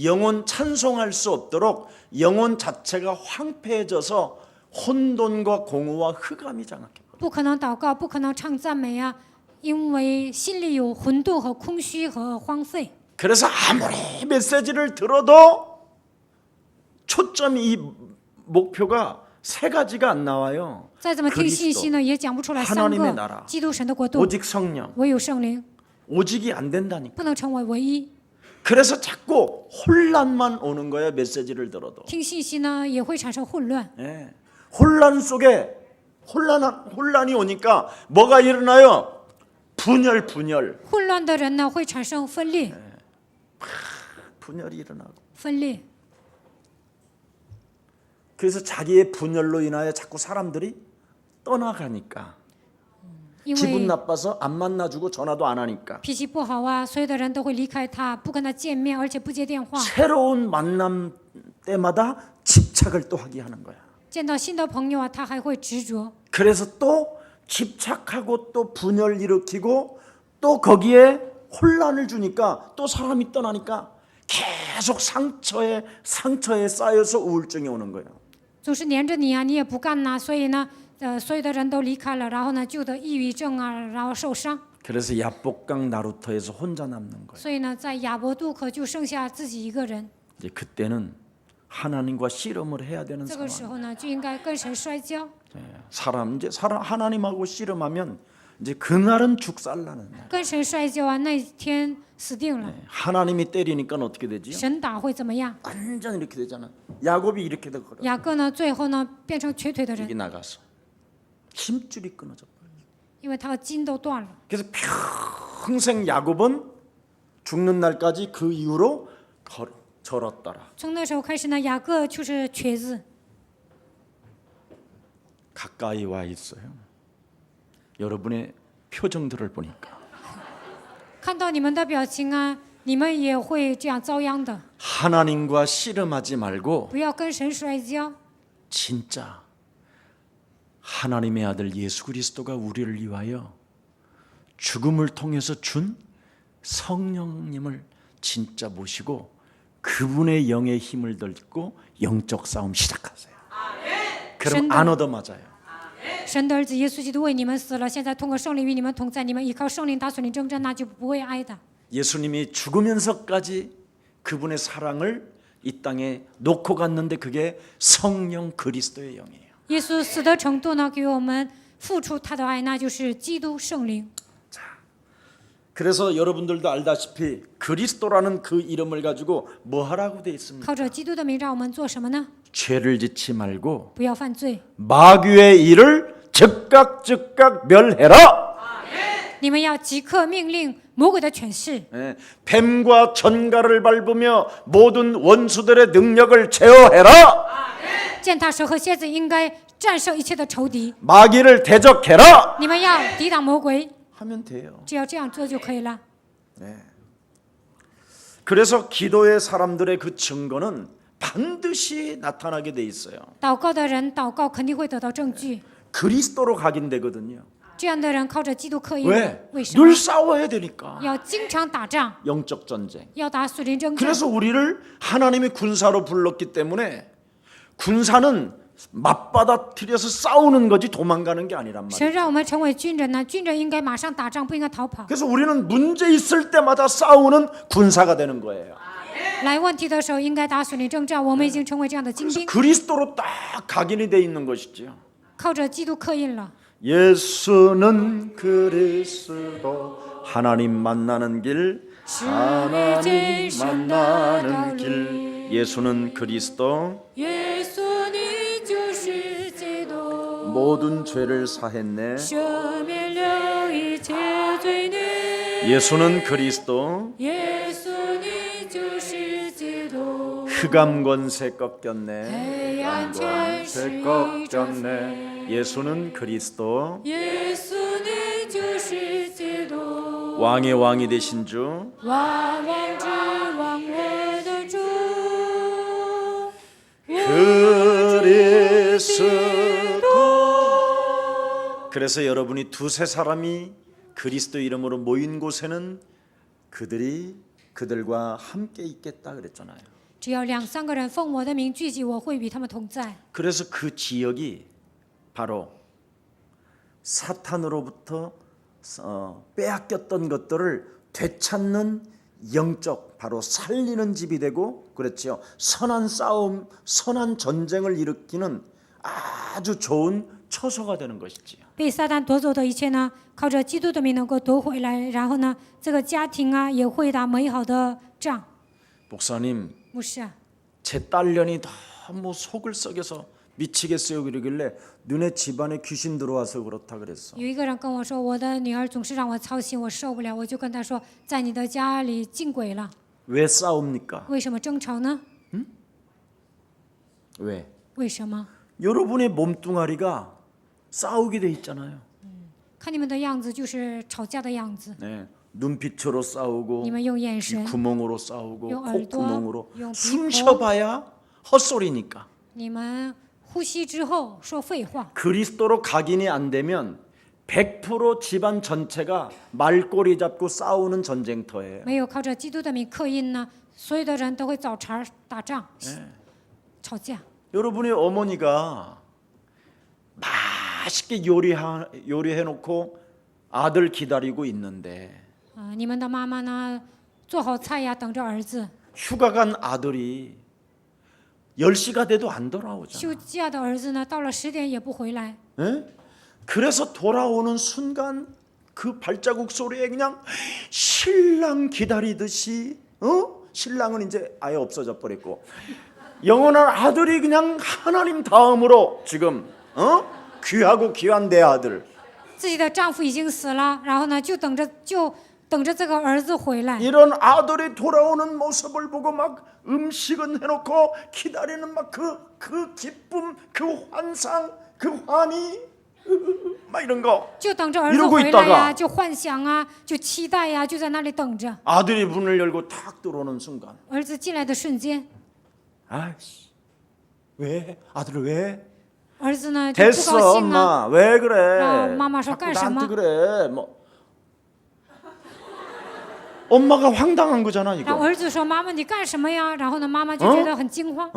영혼 찬송할 수 없도록 영혼 자체가 황폐해져서 혼돈과 공허와 흑암이 장악해. 不可能祷告，不可能唱赞美啊，因为心里有混沌和空虚和荒废。 그래서 아무리 메시지를 들어도 초점이 이 목표가 세 가지가 안 나와요. 再怎么听信息呢，也讲不出来三 하나님의 个 나라 。基督神的国度， 오직 성령. 唯有圣灵， 오직이 안 된다니까. 不能成为唯一。 그래서 자꾸 혼란만 오는 거야. 메시지를 들어도. 听信息呢，也会产生混乱。 예. 혼란 속에 혼란이 오니까 뭐가 일어나요? 분열. 混乱的人呢，会产生分裂， 분열이 일어나고. 分裂。 그래서 자기의 분열로 인하여 자꾸 사람들이 떠나가니까 因 기분 为 나빠서 안 만나주고 전화도 안 하니까 脾气不好啊，所有的人都会离开他，不跟他见面，而且不接电话。 새로운 만남 때마다 집착을 또 하게 하는 거야. 见到新的朋友啊，他还会执着， 그래서 또 집착하고 또 분열 일으키고 또 거기에 혼란을 주니까 또 사람이 떠나니까 계속 상처에 쌓여서 우울증이 오는 거예요. 总是黏着你啊，你也不干呐、所以呢，所有的人都离开了，然后呢，就得抑郁症啊，然后受伤。 그래서 야복강 나루터에서 혼자 남는 거예요. 所以呢，在亚伯杜克就剩下自己一个人。 이제 그때는 하나님과 씨름을 해야 되는 这个时 상황. 候呢，就应该跟神摔跤。 사람 하나님하고 씨름하면 이제 그날은 죽살나는 날. 跟神摔跤啊，那天死定了。 하나님이 때리니까 어떻게 되지요? 神打会怎么样？ 완전 이렇게 되잖아. 야곱이 이렇게 되거든. 雅各呢，最后呢，变成瘸腿的 이게 人， 나가서 힘줄이 끊어져. 因为他的筋都断了。 그래서 평생 야곱은 죽는 날까지 그 이후로 절었더라. 从那时候开始呢，雅各就是瘸子。 가까이 와 있어요. 여러분의 표정들을 보니까 看到你们的表情啊，你们也会这样遭殃的。 하나님과 씨름하지 말고 不要跟神摔跤， 진짜 하나님의 아들 예수 그리스도가 우리를 위하여 죽음을 통해서 준 성령님을 진짜 모시고 그분의 영의 힘을 들고 영적 싸움 시작하세요. 그럼 안 얻어맞아요. 神的儿子耶稣基督为你们死了，现在通过圣灵与你们同在，你们依靠圣灵打属灵征战，那就不会挨的。 예수님이 죽으면서까지 그분의 사랑을 이 땅에 놓고 갔는데 그게 성령 그리스도의 영이에요. 耶稣死的程度呢，给我们付出他的爱，那就是基督圣灵。 그래서 여러분들도 알다시피 그리스도라는 그 이름을 가지고 뭐 하라고 돼 있습니까? 靠着基督的名，让我们做什么呢？ 죄를 짓지 말고 不要犯罪， 마귀의 일을 즉각 멸해라. 你们要即刻命令魔鬼的权势， 예, 뱀과 전갈을 밟으며 모든 원수들의 능력을 제어해라. 践踏蛇和蝎子，应该战胜一切的仇敌。 마귀를 대적해라. 你们要抵挡魔鬼， 하면 돼요. 只要这样做就可以了。 그래서 기도의 사람들의 그 증거는 반드시 나타나게 돼 있어요. 祷告的人祷告肯定会得到证据， 그리스도로 각인되거든요. 这样的人靠着基督刻印。 왜? 为什么 늘 ？ 싸워야 되니까. 要经常打仗， 영적 전쟁. 要打属灵征战。 그래서 우리를 하나님이 군사로 불렀기 때문에 군사는 맞받아들여서 싸우는 거지 도망가는 게 아니란 말이에요. 神让我们成为军人呢，军人应该马上打仗，不应该逃跑。 그래서 우리는 문제 있을 때마다 싸우는 군사가 되는 거예요. 来问题的时候应该打属灵征战，我们已经成为这样的精 그래서 兵， 그리스도로 딱 각인이 돼 있는 것이죠. 靠着基督刻印了。 예수는 그리스도 하나님 만나는 길 하나님 만나는 길 예수는 그리스도 耶稣，你就是基督， 모든 죄를 사했네 赦免了一切罪孽。 예수는 그리스도 耶稣，你就是基督， 흑암 권세 꺾였네 黑暗权势 꺾였네 예수는 그리스도 耶稣，你就是基督， 왕의 왕이 되신 주 万王之王，我的主。 그리스도 그래서 여러분이 두세 사람이 그리스도 이름으로 모인 곳에는 그들과 함께 있겠다 그랬잖아요. 只要两三个人奉我的名聚集，我会与他们同在。 그래서 그 지역이 바로 사탄으로부터 빼앗겼던 것들을 되찾는 영적 바로 살리는 집이 되고 그렇지요. 선한 싸움, 선한 전쟁을 일으키는 아주 좋은 처소가 되는 것이지요. 被撒旦夺走的一切呢，靠着基督的名能够夺回来，然后呢，这个家庭啊也会打美好的仗。 목사님, 牧师啊， 제 딸년이 너무 속을 썩여서 미치겠어요 그러길래 눈에 집안에 귀신 들어와서 그렇다 그랬어. 有一个人跟我说，我的女儿总是让我操心，我受不了。我就跟他说，在你的家里进鬼了。 왜 싸웁니까? 为什么争吵呢？ 왜? 为什么？ 여러분의 몸뚱아리가 싸우게 돼 있잖아요. 看你们的样子就是吵架的样子。 네, 눈빛으로 싸우고 你们用眼神， 구멍으로 싸우고 용耳朵, 콧구멍으로 용 숨鼻孔. 쉬어봐야 헛소리니까. 你们呼吸之后说废话。 그리스도로 각인이 안 되면 100% 집안 전체가 말꼬리 잡고 싸우는 전쟁터예요. 没有靠着基督的名刻印呢，所有的人都会找茬打仗、吵架。 여러분의 어머니가 맛있게 요리해놓고 아들 기다리고 있는데 你们的妈妈呢，做好菜呀，等着儿子。 휴가 간 아들이 10시가 돼도 안 돌아오잖아. 休假的儿子呢，到了10点也不回来。 예? 그래서 돌아오는 순간 그 발자국 소리에 그냥 신랑 기다리듯이 신랑은 이제 아예 없어져 버렸고 영원한 아들이 그냥 하나님 다음으로 지금 귀하고 귀한 내 아들 自己的丈夫已经死了，然后呢，就等着这个儿子回来。 이런 아들이 돌아오는 모습을 보고 막 음식은 해놓고 기다리는 막 그 기쁨, 그 환상, 그 환희 막 이런 거 就等着儿子 이러고 回来呀， 있다가 就幻想啊，就期待呀，就在那里等着。 아들이 문을 열고 탁 들어오는 순간 儿子进来的瞬间， 아이씨 왜 아들 왜 儿子呢就不 됐어 高兴啊。 엄마 왜 그래 마마说 자꾸 干什么? 나한테 그래 뭐 엄마가 황당한 거잖아 然后 이거 儿子说：“妈妈，你干什么呀？”然后呢，妈妈就觉得很惊慌。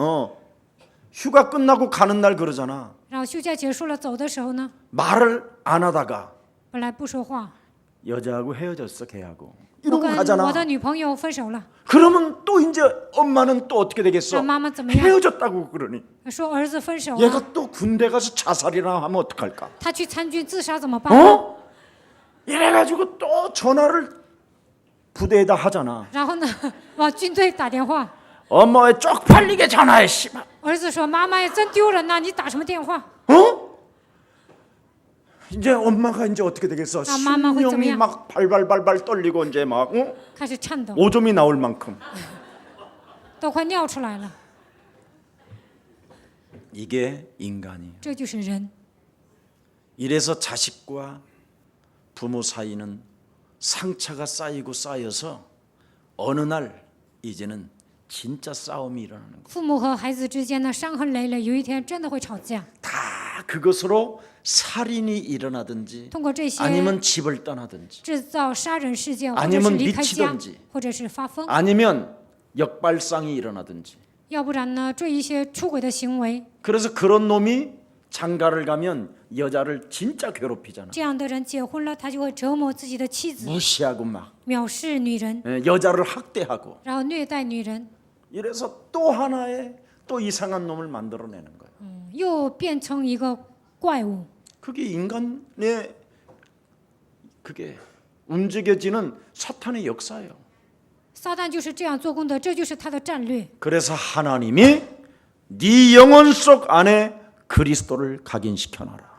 휴가 끝나고 가는 날 그러잖아 然后休假结束了，走的时候呢， 말을 안 하다가 本来不说话， 여자하고 헤어졌어 걔하고 我 이러고 跟我 가잖아 的女朋友分手了。 그러면 또 이제 엄마는 또 어떻게 되겠어 那妈妈怎么样？ 헤어졌다고 그러니 说儿子分手了， 얘가 또 군대 가서 자살이나 하면 어떡할까 他去参军自杀怎么办？ 이래가지고 또 전화를 부대에다 하잖아 然后呢，往军队打电话。 엄마 왜 쪽팔리게 전화해 씨발 儿子说：“妈妈呀，真丢人呐！你打什么电话？” 이제 엄마가 이제 어떻게 되겠어? 아, 마마 심령이 홀좀이야. 막 발발발발 떨리고 이제 막 开始颤抖， 오줌이 나올 만큼 都快尿出来了。 이게 인간이에요. 这就是人。 이래서 자식과 부모 사이는 상처가 쌓이고 쌓여서 어느 날 이제는 진짜 싸움이 일어나는 거예요. 父母和孩子之间呢，伤痕累累，有一天真的会吵架。 다 그것으로 살인이 일어나든지 通过这些 아니면 집을 떠나든지 制造杀人事件，或者 아니면 是离开家 미치든지 ，或者是发疯， 아니면 역발상이 일어나든지 要不然呢，做一些出轨的行为。 그래서 그런 놈이 장가를 가면 여자를 진짜 괴롭히잖아. 这样的人结婚了，他就会折磨自己的妻子， 무시하고 막 藐视女人， 여자를 학대하고 然后虐待女人， 이래서 또 하나의 또 이상한 놈을 만들어내는 거예요. 又变成一个怪物。 그게 인간의 그게 움직여지는 사탄의 역사예요. 撒旦就是这样做工的，这就是他的战略。 그래서 하나님이 네 영혼 속 안에 그리스도를 각인시켜놔라.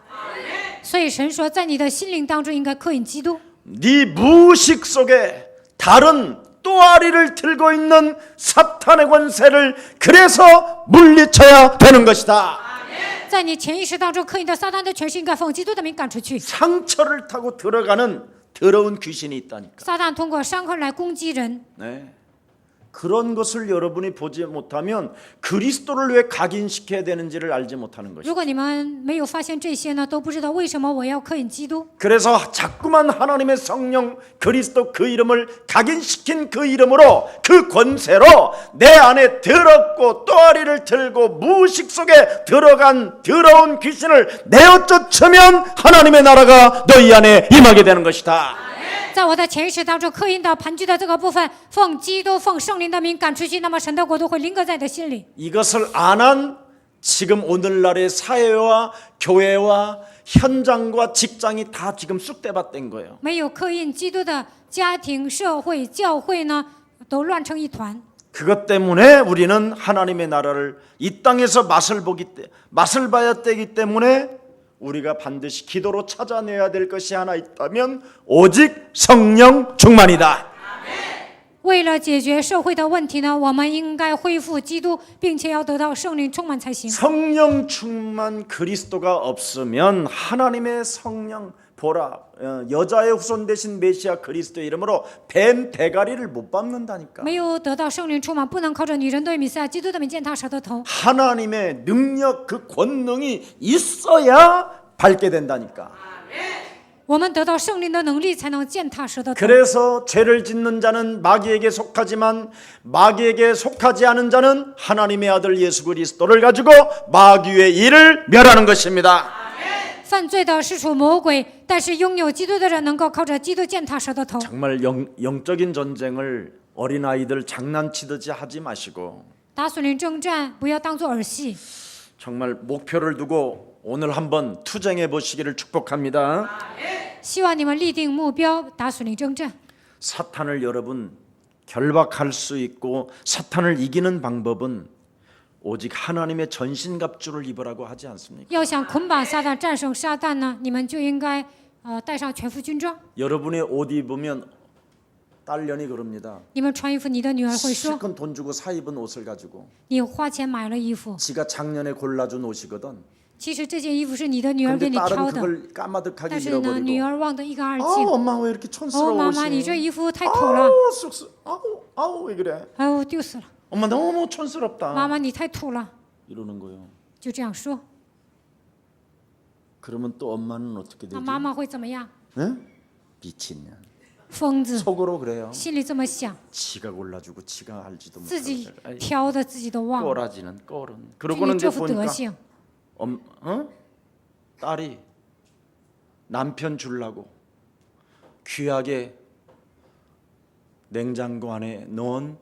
所以神说，在你的心灵当中应该刻印基督。 네 무의식 속에 다른 또아리를 들고 있는 사탄의 권세를 그래서 물리쳐야 되는 것이다. 在你潜意识当中刻印的撒旦的权势，应该奉基督的名赶出去。 상처를 타고 들어가는 더러운 귀신이 있다니까. 撒旦通过伤痕来攻击人， 네. 그런 것을 여러분이 보지 못하면 그리스도를 왜 각인시켜야 되는지를 알지 못하는 것이죠. 如果你们没有发现这些呢，都不知道为什么我要刻印基督。 그래서 자꾸만 하나님의 성령 그리스도 그 이름을 각인시킨 그 이름으로 그 권세로 내 안에 더럽고 또아리를 들고 무의식 속에 들어간 더러운 귀신을 내어 쫓으면 하나님의 나라가 너희 안에 임하게 되는 것이다. 在我的潜意识当中刻印到盘踞的这个部分，奉基督、奉圣灵的名赶出去，那么神的国度会临格在你的心里。 이것을 안 한 지금 오늘날의 사회와 교회와 현장과 직장이 다 지금 쑥대밭된 거예요. 没有刻印基督的家庭、社会、教会呢，都乱成一团。 그것 때문에 우리는 하나님의 나라를 이 땅에서 맛을 봐야 되기 때문에 우리가 반드시 기도로 찾아내야 될 것이 하나 있다면 오직 성령 충만이다. 为了解决社会的问题呢，我们应该恢复基督，并且要得到圣灵充满才行。 성령 충만 그리스도가 없으면 하나님의 성령 보라 여자의 후손 되신 메시아 그리스도의 이름으로 뱀 대가리를 못 밟는다니까. 没有得到圣灵充满，不能靠着女人对弥赛亚基督的名践踏蛇的头。 하나님의 능력 그 권능이 있어야 밟게 된다니까. 我们得到圣灵的能力，才能践踏蛇的头。 그래서 죄를 짓는 자는 마귀에게 속하지만 마귀에게 속하지 않은 자는 하나님의 아들 예수 그리스도를 가지고 마귀의 일을 멸하는 것입니다. 犯罪的是属魔鬼，但是拥有基督的人能够靠着基督践踏蛇的头。 정말 영적인 전쟁을 어린아이들 장난치듯이 하지 마시고 打属灵征战，不要当作儿戏。 정말 목표를 두고 오늘 한번 투쟁해 보시기를 축복합니다. 希望你们立定目标，打属灵征战。 사탄을 여러분 결박할 수 있고 사탄을 이기는 방법은 오직 하나님의 전신갑주를 입으라고 하지 않습니까? 要想捆绑撒旦、战胜撒旦呢，你们就应该带上全副军装。 여러분의 옷 입으면 딸년이 그럽니다. 你们穿衣服，你的女儿会说 실컷 돈 주고 사 입은 옷을 가지고 你花钱买了衣服， 지가 작년에 골라준 옷이거든. 其实这件衣服是你的女儿给 근데 你 딸은 挑的， 그걸 까마득하게 但是呢，女 잃어버리고 儿忘得一干二 아 净。 엄마 왜 이렇게 哦， 촌스러워 妈妈，你这 옷이 衣服太土了， 아우 쑥스 아우 왜 그래 哎呦，丢死了！ 엄마 너무 妈 촌스럽다 妈，你太土了， 이러는 거예요. 就这样说。 그러면 또 엄마는 어떻게 那 되지? 妈妈会怎么样？ 응? 미친년 疯子， 속으로 그래요. 心里这么想， 지가 골라주고 지가 알지도 自己 못하고 아이, 挑的自己都忘了， 꼬라지는 꼴은 就你 그러고는 这 이제 副德 보니까 行。 딸이 남편 주려고 귀하게 냉장고 안에 넣은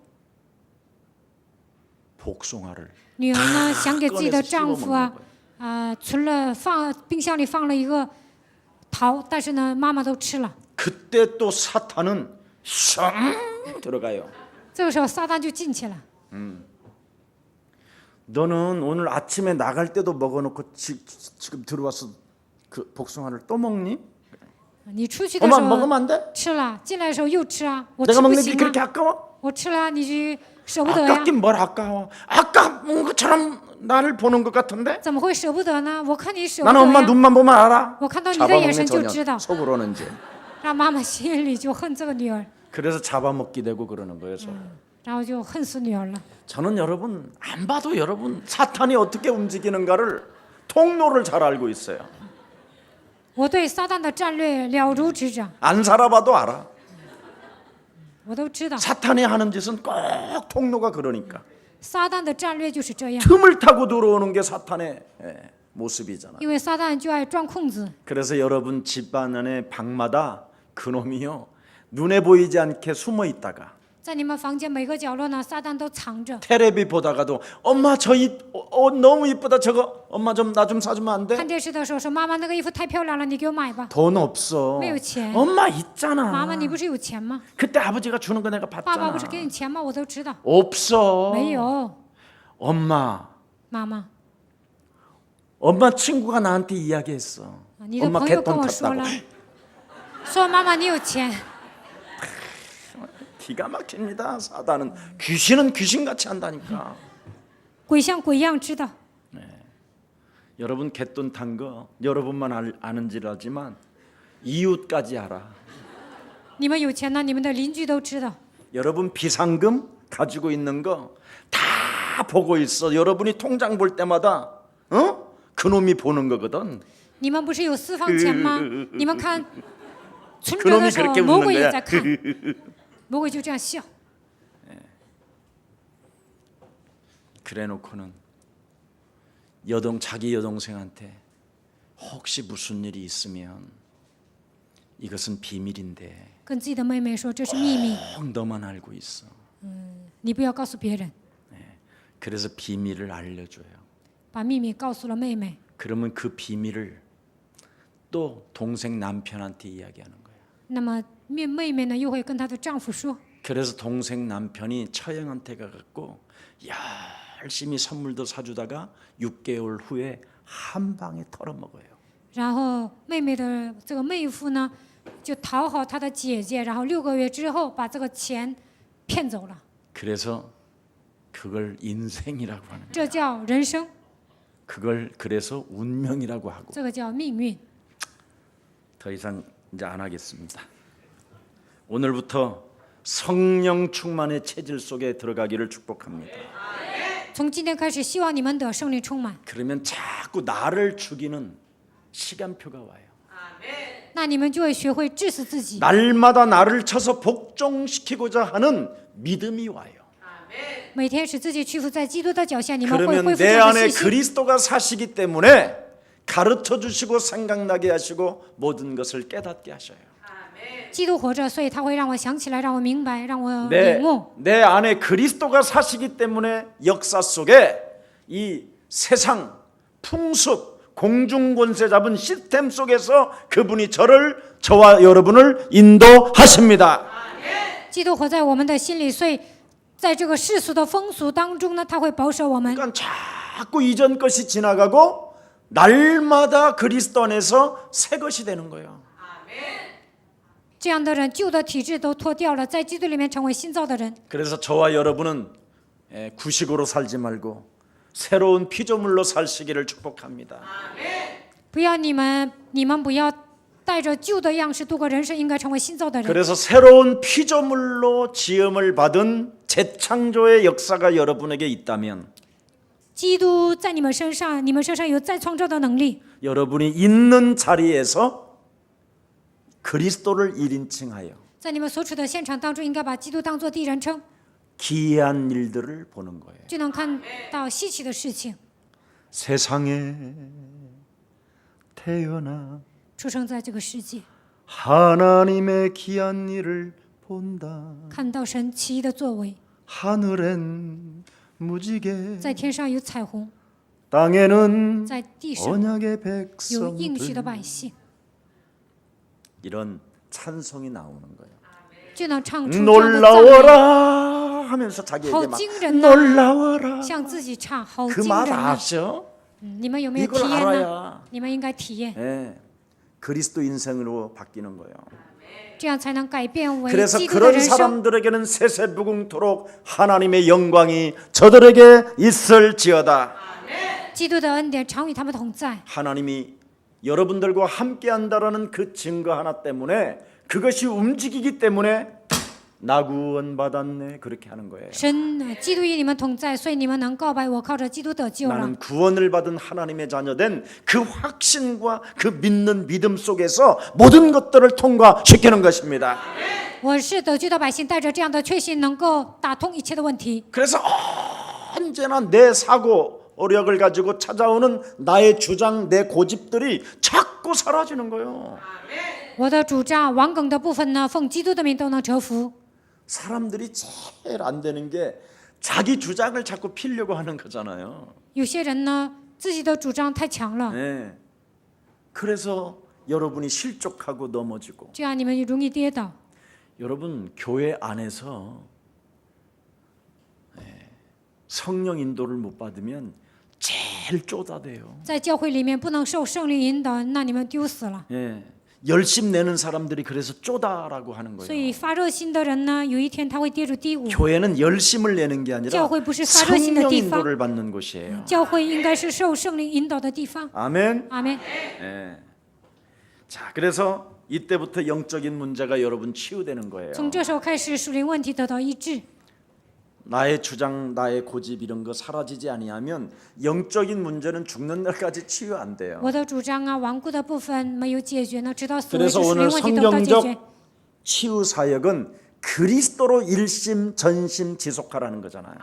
복숭아를 女儿呢，想给自己的 꺼내서 丈夫 씹어먹는 啊， 거예요. 存了冰箱里放了一个桃，但是呢，妈妈都吃了。 그때 또 사탄은 숑 들어가요. 这个时候，撒旦就进去了。 너는 오늘 아침에 나갈 때도 먹어놓고 지금 들어와서 그 복숭아를 또 먹니? 你出去的 엄마 时候 먹으면 안 돼? 吃了，进来的时候又吃啊，我吃 내가 不 먹는 게 行 그렇게 吗？ 아까워? 我吃了，你就舍不得呀？ 아깝긴 뭘 아까워? 아까운 것처럼 나를 보는 것 같은데? 怎么会舍不得呢？我看你舍不 나는 得 엄마 呀， 눈만 보면 알아. 我看到你的眼神 잡아먹네 就知 전혀 道， 속으로는 이제. 让妈妈心里就恨这个女儿， 그래서 잡아먹게 되고 그러는 거예요. 서로. 然后就恨死女儿了。 저는 여러분 안 봐도 여러분 사탄이 어떻게 움직이는가를 통로를 잘 알고 있어요. 我对撒旦的战略了如指掌， 안 살아봐도 알아. 我都知道。 사탄이 하는 짓은 꼭 통로가 그러니까. 撒旦的战略就是这样， 틈을 타고 들어오는 게 사탄의 모습이잖아. 因为撒旦就爱钻空子。 그래서 여러분 집안의 방마다 그놈이요 눈에 보이지 않게 숨어 있다가 在你们房间每个角落呢，撒旦都藏着。 테레비 보다가도 엄마 저 옷 너무 이쁘다 저거 엄마 좀 나 좀 사주면 안 看 돼? 电视的时候说：“妈妈，那个衣服太漂亮了，你给我买吧。 돈 없어. 没有钱。 엄마 妈 있잖아. 妈，你不是有钱吗？ 그때 아버지가 주는 거 내가 爸爸 봤잖아. 不是给你钱吗？我都知道。 없어. 没有， 엄마 妈妈， 엄마 친구가 나한테 이야기했어. 你的 엄마 朋友跟 개돈 我说 탔다고. 了，说妈妈你有钱。 기가 막힙니다. 사단은 귀신은 귀신같이 한다니까. 鬼像鬼一样知道。 여러분 개돈 탄 거 여러분만 아는지라지만 이웃까지 알아. 你们有钱呢，你们的邻居都知道。 여러분 비상금 가지고 있는 거 다 보고 있어. 여러분이 통장 볼 때마다 그놈이 보는 거거든. 你们不是有私房钱吗？你们看存折 그놈이 的时候， 그렇게 魔 웃는 鬼也 거야. 在看，魔鬼就这样笑。 그래놓고는 자기 여동생한테 혹시 무슨 일이 있으면 이것은 비밀인데 跟自己的妹妹说这是秘密， 꼭 너만 알고 있어. 你不要告诉别人， 그래서 비밀을 알려줘요. 把秘密告诉了妹妹。 그러면 그 비밀을 또 동생 남편한테 이야기하는 거예요. 那么妹妹呢，又会跟她的丈夫说， 그래서 동생 남편이 처형한테 가갖고 열심히 선물도 사주다가 6개월 후에 한 방에 털어먹어요. 然后妹妹的这个妹夫呢，就讨好她的姐姐，然后6个月之后把这个钱骗走了， 그래서 그걸 인생이라고 하는 거예요. 这叫人生， 그걸 그래서 운명이라고 하고 这个叫命运。 더 이상 이제 안 하겠습니다. 오늘부터 성령 충만의 체질 속에 들어가기를 축복합니다. 从今天开始，希望你们得圣灵充满。 그러면 자꾸 나를 죽이는 시간표가 와요. 那你们就会学会治死自己， 날마다 나를 쳐서 복종시키고자 하는 믿음이 와요. 每天使自己屈服在基督的脚下，你们会 그러면 恢复 내 这个 안에 信心。 그리스도가 사시기 때문에 가르쳐 주시고 생각나게 하시고 모든 것을 깨닫게 하셔요. 基督活着，所以他会让我想起来，让我明白，让我领悟。 내 안에 그리스도가 사시기 때문에 역사 속에 이 세상 풍습 공중권세 잡은 시스템 속에서 그분이 저와 여러분을 인도하십니다. 基督活在我们的心里，所以在这个世俗的风俗当中呢，他会保守我们。 그러니까 자꾸 이전 것이 지나가고 날마다 그리스도 안에서 새 것이 되는 거예요. 这样的人，旧的体质都脱掉了，在基督里面成为新造的人。 그래서 저와 여러분은 구식으로 살지 말고 새로운 피조물로 살시기를 축복합니다. 不要你们不要带着旧的样式度过人生，应该成为新造的人。 그래서 새로운 피조물로 지음을 받은 재창조의 역사가 여러분에게 있다면 基督在你们身上，你们身上有再创造的能力。 여러분이 있는 자리에서 그리스도를 1인칭하여 在你们所处的现场当中，应该把基督当作第一人称， 기이한 일들을 보는 거예요. 就能看到稀奇的事情。 세상에 태어나 出生在这个世界， 하나님의 기이한 일을 본다. 看到神奇异的作为， 하늘엔 무지개 在天上有彩虹， 땅에는 在地上 언약의 有应许的 백성들. 百姓， 이런 찬송이 나오는 거예요. 就能唱出这样的赞美。 놀라워라 하면서 자기에게 막 好惊人呐！ 놀라워라 向自己唱，好 그 惊 말 人呐！ 아셔? 你们有没有体 이걸 验呢？ 알아야 你们应该体验， 예, 그리스도 인생으로 바뀌는 거예요. 这样才能改变为 그래서 基督的 그런 人生。 사람들에게는 세세무궁토록 하나님의 영광이 저들에게 있을지어다. 基督的恩典常与他们同在。 하나님이 여러분들과 함께한다라는 그 증거 하나 때문에 그것이 움직이기 때문에 나 구원 받았네 그렇게 하는 거예요. 基督与你们同在，所以你们能告白我靠着基督得救了。 나는 구원을 받은 하나님의 자녀된 그 확신과 그 믿는 믿음 속에서 모든 것들을 통과시키는 것입니다. 我是得救的百姓，带着这样的确信，能够打通一切的问题。 그래서 언제나 내 사고 어력을 가지고 찾아오는 나의 주장, 내 고집들이 자꾸 사라지는 거예요. 我的主张王梗的部分呢，奉基督的名都能折服。 사람들이 제일 안 되는 게 자기 주장을 자꾸 피려고 하는 거잖아요. 有些人呢，自己的主张太强了， 네. 그래서 여러분이 실족하고 넘어지고 这样你们容易跌倒。 여러분 교회 안에서 성령 인도를 못 받으면 제일 쪼다돼요. 在教会里面不能受圣灵引导，那你们丢死了。 예. 열심 내는 사람들이 그래서 쪼다라고 하는 所 거예요. 以发热心的人呢，有一天他会跌入低谷。 교회는 열심을 내는 게 아니라 教会不是发热心的 성령 地方， 인도를 받는 곳이에요. 教会应该是受圣灵引导的地方。 아멘. 阿门。 예. 자, 그래서 이때부터 영적인 문제가 여러분 치유되는 거예요. 从这时候开始，属灵问题得到医治。 나의 주장, 나의 고집 이런 거 사라지지 아니하면 영적인 문제는 죽는 날까지 치유 안 돼요. 我的主张啊，顽固的部分没有解决呢，直到死为止， 그래서 属 오늘 灵问题得到解决。 성경적 치유 사역은 그리스도로 일심 전심 지속하라는 거잖아요.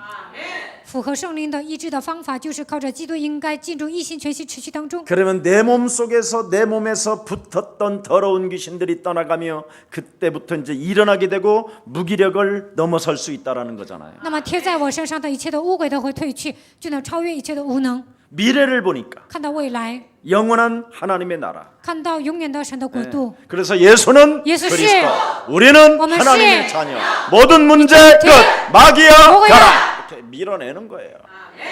符合圣灵的医治的方法，就是靠着基督应该进入一心全心持续当中。 그러면 내 몸 속에서 내 몸에서 붙었던 더러운 귀신들이 떠나가며 그때부터 이제 일어나게 되고 무기력을 넘어설 수 있다라는 거잖아요. 那么贴在我身上的一切的污鬼都会退去，就能超越一切的无能。 미래를 보니까 看到未来， 영원한 하나님의 나라. 看到永远的神的国度。 그래서 예수는 예수 씨. 그리스도, 우리는 我们是 하나님의 자녀. 모든 문제 끝. 마귀야 뭐야? 가라. 이렇게 밀어내는 거예요.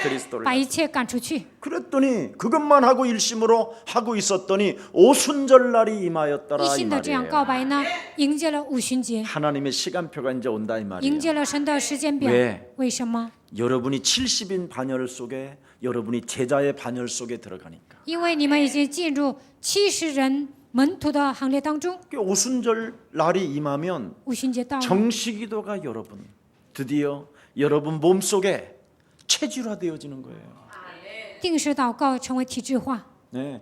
그리스도를. 把一切赶出去。 그랬더니 그것만 하고 일심으로 하고 있었더니 오순절날이 一 임하였더라 이 心的这样 말이에요. 告白呢，迎接了五旬节， 하나님의 시간표가 이제 온다 이 迎 말이에요. 接了神的时间表 왜 。为什么？ 여러분이 70인 반열 속에 여러분이 제자의 반열 속에 들어가니까. 因为你们已经进入70人门徒的行列当中。 오순절 날이 임하면 五旬节到了， 정식기도가 여러분 드디어 여러분 몸속에 체질화되어지는 거예요. 定时祷告成为体制化， 네.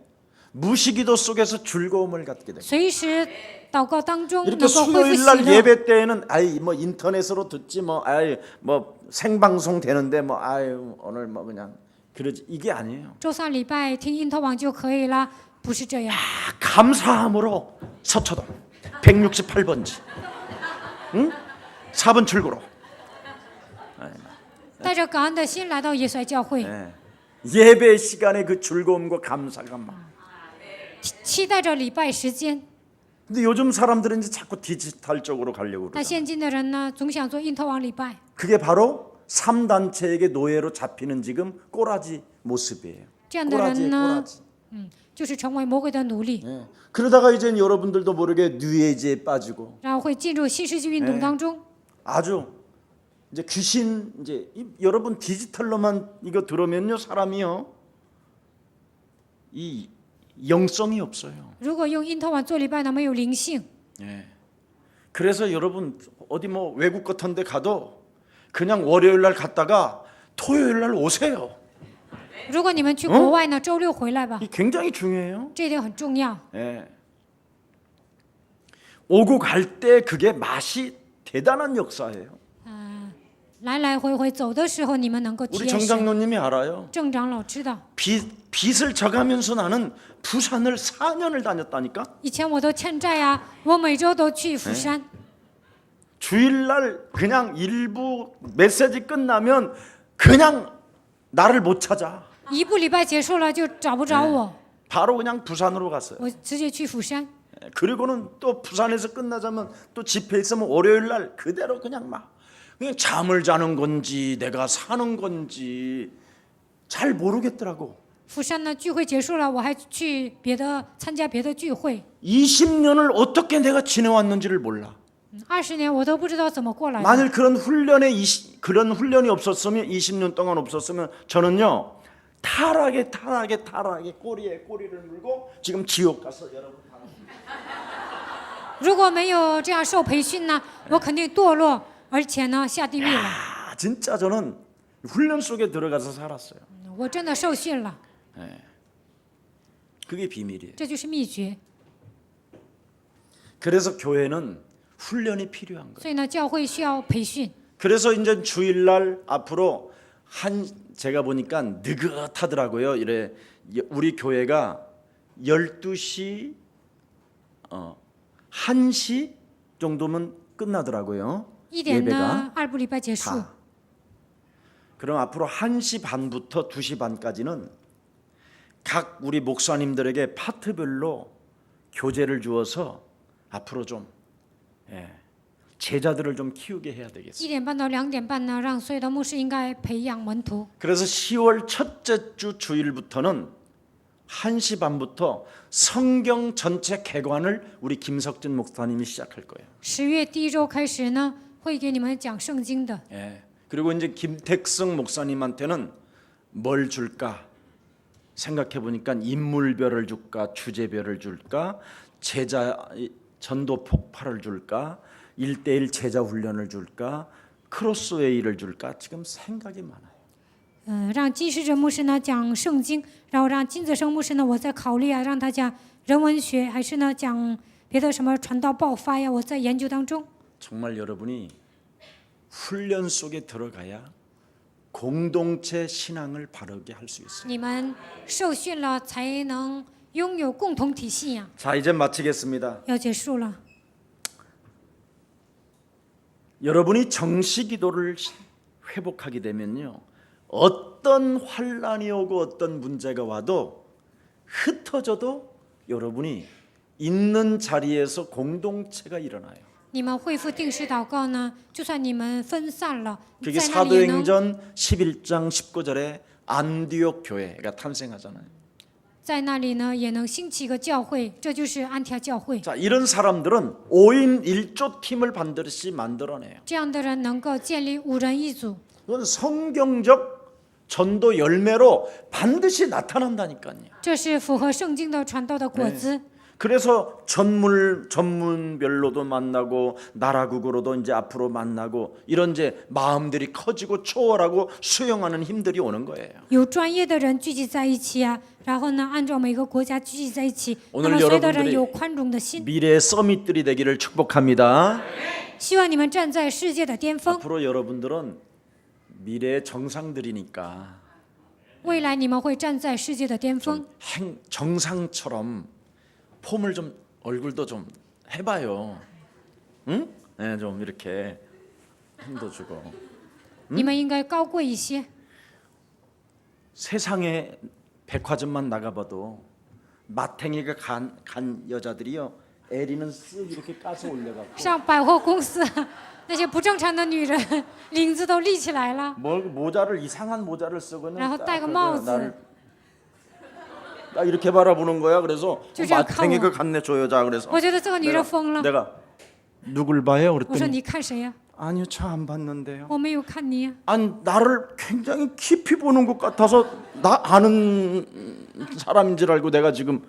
무시기도 속에서 즐거움을 갖게 됩니다. 随时祷告当中能 이렇게 够恢复 수요일 喜 날 乐。 예배 때에는 아이 뭐 인터넷으로 듣지 뭐 아이 뭐 생방송 되는데 뭐 아유 오늘 뭐 그냥 그러지 이게 아니에요. 周三礼拜听因特网就可以了，不是这样。 감사함으로 서초동 168번지 응? 4번 출구로 带着感恩的心来到耶稣爱教会， 네. 예배 시간에 그 즐거움과 감사가 막. 期待着礼拜时间。 근데 요즘 사람들은 이제 자꾸 디지털 쪽으로 가려고 那 그러죠. 现今的人呢，总想做因特网礼拜， 그게 바로 3단체에게 노예로 잡히는 지금 꼬라지 모습이에요. 这样的人 꼬라지의 呢， 꼬라지. 就是成为魔鬼的奴隶， 예. 그러다가 이제 여러분들도 모르게 뉴에이지에 빠지고 然后会进入新世纪运动当中。 아주 이제 귀신 이제 여러분 디지털로만 이거 들으면요 사람이요 이 영성이 없어요. 如果用因特网做礼拜呢，没有灵性， 예. 그래서 여러분 어디 뭐 외국 같은데 가도 그냥 월요일 날 갔다가 토요일 날 오세요. 如果你们去国外呢，周六回来吧， 이 굉장히 중요해요. 这一点很重要。 예. 오고 갈 때 그게 맛이 대단한 역사예요. 来来回回走的时候，你们能够体 우리 验神。 정장로님이 알아요. 郑长老知道， 빚을 져가면서 나는 부산을 4년을 다녔다니까. 以前我都欠债啊，我每周都去釜山。 주일날 그냥 일부 메시지 끝나면 그냥 나를 못 찾아. 一部礼拜结束了就找不着我， 바로 그냥 부산으로 갔어요. 我直接去釜山。 그리고는 또 부산에서 끝나자면 또 집회 있으면 월요일 날 그대로 그냥 막 그냥 잠을 자는 건지 내가 사는 건지 잘 모르겠더라고. 釜山呢聚会结束了，我还去参加别的聚会。 20년을 어떻게 내가 지내왔는지를 몰라. 20年我都不知道怎么过来的。 만일 그런 훈련이 없었으면 20년 동안 없었으면 저는요 타락에 꼬리에 꼬리를 물고 지금 지옥 가서 여러분. 如果没有这样受培训呢，我肯定堕落，而且呢下地狱了。 아, 진짜 저는 훈련 속에 들어가서 살았어요. 我真的受训了， 그게 비밀이에요. 这就是秘诀。 그래서 교회는 훈련이 필요한 거예요. 所以呢，教会需要培训。 그래서 이제 주일날 앞으로 제가 보니까 느긋하더라고요. 이래 우리 교회가 12시 1시 정도면 끝나더라고요. 1点 예배가 呢，2部礼拜结束。 다. 그럼 앞으로 1시 반부터 2시 반까지는 각 우리 목사님들에게 파트별로 교제를 주어서 앞으로 좀 제자들을 좀 키우게 해야 되겠어요. 1点半到2点半呢，让所有的牧师应该培养门徒。 그래서 10월 첫째 주 주일부터는 1시 반부터 성경 전체 개관을 우리 김석진 목사님이 시작할 거예요. 10月第1周开始呢，会给你们讲圣经的。 예. 그리고 이제 김택성 목사님한테는 뭘 줄까 생각해 보니까 인물별을 줄까 주제별을 줄까 제자 전도 폭발을 줄까 1대1 제자 훈련을 줄까 크로스웨이를 줄까 지금 생각이 많아요. 让金世哲牧师呢讲圣经，然后让金子生牧师呢，我在考虑啊，让他讲人文学，还是呢讲别的什么传道爆发呀，我在研究当中。 정말 여러분이 훈련 속에 들어가야 공동체 신앙을 바르게 할 수 있어요. 你们受训了，才能拥有共同体信仰。 자, 이제 마치겠습니다. 要结束了， 여러분이 정시 기도를 회복하게 되면요, 어떤 환란이 오고 어떤 문제가 와도 흩어져도 여러분이 있는 자리에서 공동체가 일어나요. 你们恢复定时祷告呢，就算你们分散了， 그게 在那里也能 사도행전 11장 19절에 안디옥 교회가 탄생하잖아요. 在那里呢，也能兴起一个教会，这就是安提阿教会。 자, 이런 사람들은 5인 1조 팀을 반드시 만들어내요. 这样的人能够建立5人一组， 그건 성경적 전도 열매로 반드시 나타난다니까요. 这是符合圣经的传道的果子。 그래서 전문별로도 만나고 나라국으로도 이제 앞으로 만나고 이런 이제 마음들이 커지고 초월하고 수용하는 힘들이 오는 거예요. 有专业的人聚集在一起啊，然后呢，按照每个国家聚集在一起， 오늘 那么所有的人 여러분들이 有宽容的心。 미래의 서밋들이 되기를 축복합니다. 希望你们站在世界的巅峰， 앞으로 여러분들은 미래의 정상들이니까 未来你们会站在世界的巅峰。 정상처럼 폼을 좀 얼굴도 좀 해봐요. 응? 네, 좀 이렇게 힘도 주고. 你们应该高贵一些。 세상에 백화점만 나가봐도 마탱이가 간 여자들이요, 에리는 쓱 이렇게 까서 올려갖고 上百货公司，那些不正常的女人领子都立起来了， 모자를 이상한 모자를 쓰고는 然后戴个 딱 帽子， 나 이렇게 바라보는 거야. 그래서 저这样 마탱이가 갔네 저 여자. 그래서 我觉得这个女人疯了。 내가 누굴 봐요? 我说 그랬더니 你看谁呀、 아니요, 저 안 봤는데요. 我没有看你呀、 아니, 나를 굉장히 깊이 보는 것 같아서 나 아는 사람인 줄 알고 내가 지금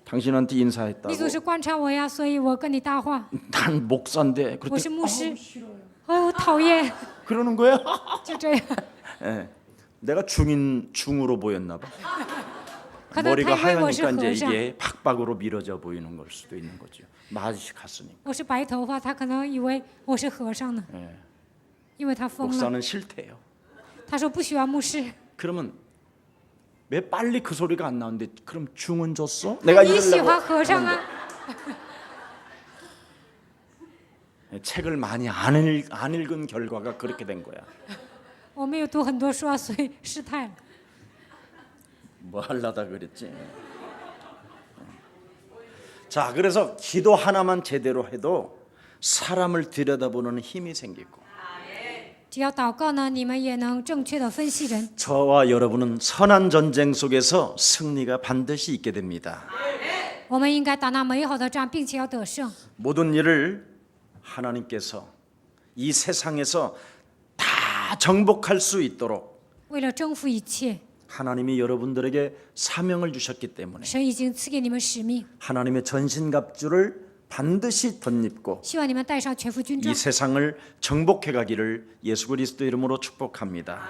당신한테 你 인사했다고. 总是观察我呀，所以我跟你搭话。 난 목사인데. 我是 그랬더니 牧师。哦，我讨厌， 그러는 거야? 就这样。 예. 내가 중으로 보였나 봐. 可能 머리가 他以为我是 하얘니까 和 이제 尚， 이게 팍박으로 밀어져 보이는 걸 수도 있는 거죠. 맛이 갔으니까. 我是白头发，他可能以为我是和尚呢， 예. 因为他疯了。 목사는 싫대요. 他说不喜欢牧师， 그러면 왜 빨리 그 소리가 안 나오는데 그럼 중은 줬어? 내가 你喜 이러려고 欢和尚啊？ 책을 많이 안 읽은 결과가 그렇게 된 거야. 我没有读很多书啊，所以失态了。 뭐 하려다 그랬지. 자, 그래서 기도 하나만 제대로 해도 사람을 들여다보는 힘이 생기고 只要祷告呢，你们也能正确的分析人。 저와 여러분은 선한 전쟁 속에서 승리가 반드시 있게 됩니다. 我们应该打那美好的仗，并且要得胜。 모든 일을 하나님께서 이 세상에서 다 정복할 수 있도록 为了征服一切， 하나님이 여러분들에게 사명을 주셨기 때문에 神已经赐给你们使命， 하나님의 전신갑주를 반드시 덧입고 希望你们带上全副军 이 装， 세상을 정복해 가기를 예수 그리스도 이름으로 축복합니다.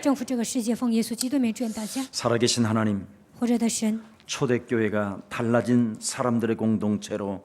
征服这个世界。奉耶稣基督名祝愿大家， 살아계신 하나님, 活着的神， 초대교회가 달라진 사람들의 공동체로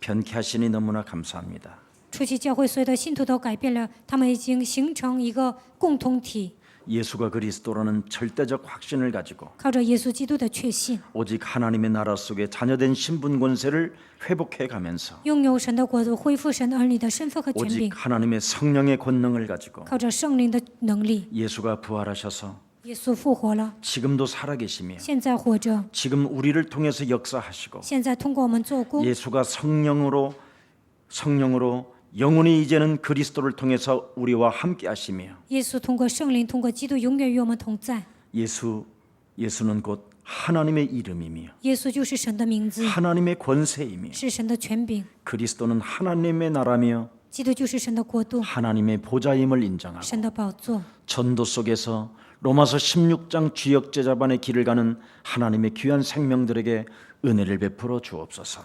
변케 하시니 너무나 감사합니다. 初期教会所有的信徒都改变了，他们已经形成一个共同体， 예수가 그리스도라는 절대적 확신을 가지고 靠着耶稣基督的确信， 오직 하나님의 나라 속에 자녀된 신분 권세를 회복해 가면서 拥有神的国度，恢复神儿女的身份和权 오직 柄， 하나님의 성령의 권능을 가지고 靠着圣灵的能力， 예수가 부활하셔서 耶稣复活了， 지금도 살아계시며 现在活着， 지금 우리를 통해서 역사하시고 现在通过我们做工， 예수가 성령으로 영원히 이제는 그리스도를 통해서 우리와 함께 하시며 耶稣通过圣灵，通过基督，永远与我们同在。 예수는 곧 하나님의 이름이며 耶稣就是神的名字， 하나님의 권세이며 是神的权柄； 그리스도는 하나님의 나라며 基督就是神的国度， 하나님의 보좌임을 인정하고 神的宝座。 전도 속에서 로마서 16장 주역 제자반의 길을 가는 하나님의 귀한 생명들에게 은혜를 베풀어 주옵소서.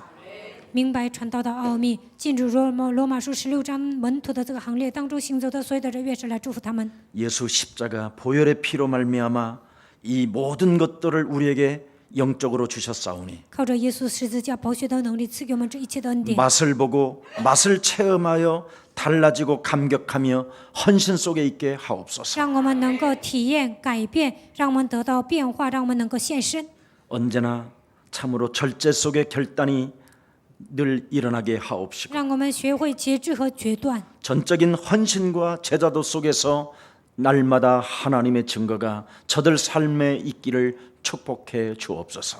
明白传道的奥秘，进入罗马书16章门徒的这个行列当中行走的所有的人，越是来祝福他们。 예수 십자가 보혈의 피로 말미암아 이 모든 것들을 우리에게 영적으로 주셨사오니 靠着耶稣十字架宝血的能力赐给我们这一切的恩典， 맛을 보고 맛을 체험하여 달라지고 감격하며 헌신 속에 있게 하옵소서. 让我们能够体验改变，让我们得到变化，让我们能够献身。 언제나 참으로 절제 속의 결단이 늘 일어나게 하옵시고 让我们学会节制和决断， 전적인 헌신과 제자도 속에서 날마다 하나님의 증거가 저들 삶에 있기를 축복해 주옵소서.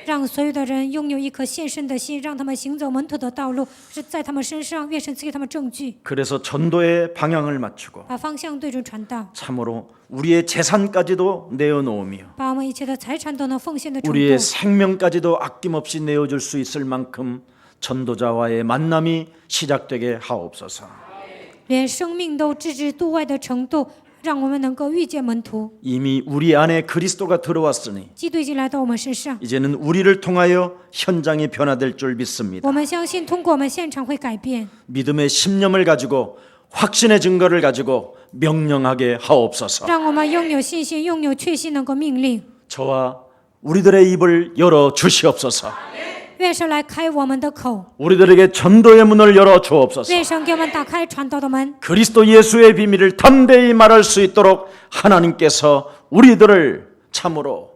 让所有的人拥有一颗献身的心，让他们行走门徒的道路，是在他们身上。愿神赐给他们证据， 그래서 전도의 방향을 맞추고 把方向对准传道， 참으로 우리의 재산까지도 내어놓으며 把我们一切的财产都能奉献的程度， 우리의 생명까지도 아낌없이 내어줄 수 있을 만큼 전도자와의 만남이 시작되게 하옵소서. 连生命都置之度外的程度，让我们能够遇见门徒。 이미 우리 안에 그리스도가 들어왔으니 基督已经来到我们身上， 이제는 우리를 통하여 현장이 변화될 줄 믿습니다. 我们相信通过我们现场会改变。 믿음의 신념을 가지고 확신의 증거를 가지고 명령하게 하옵소서. 让我们拥有信心，拥有确信，能够命令。 저와 우리들의 입을 열어 주시옵소서. 愿神来开我们的口， 우리들에게 전도의 문을 열어 주옵소서. 愿神给我们打开传道的门， 그리스도 예수의 비밀을 담대히 말할 수 있도록 하나님께서 우리들을 참으로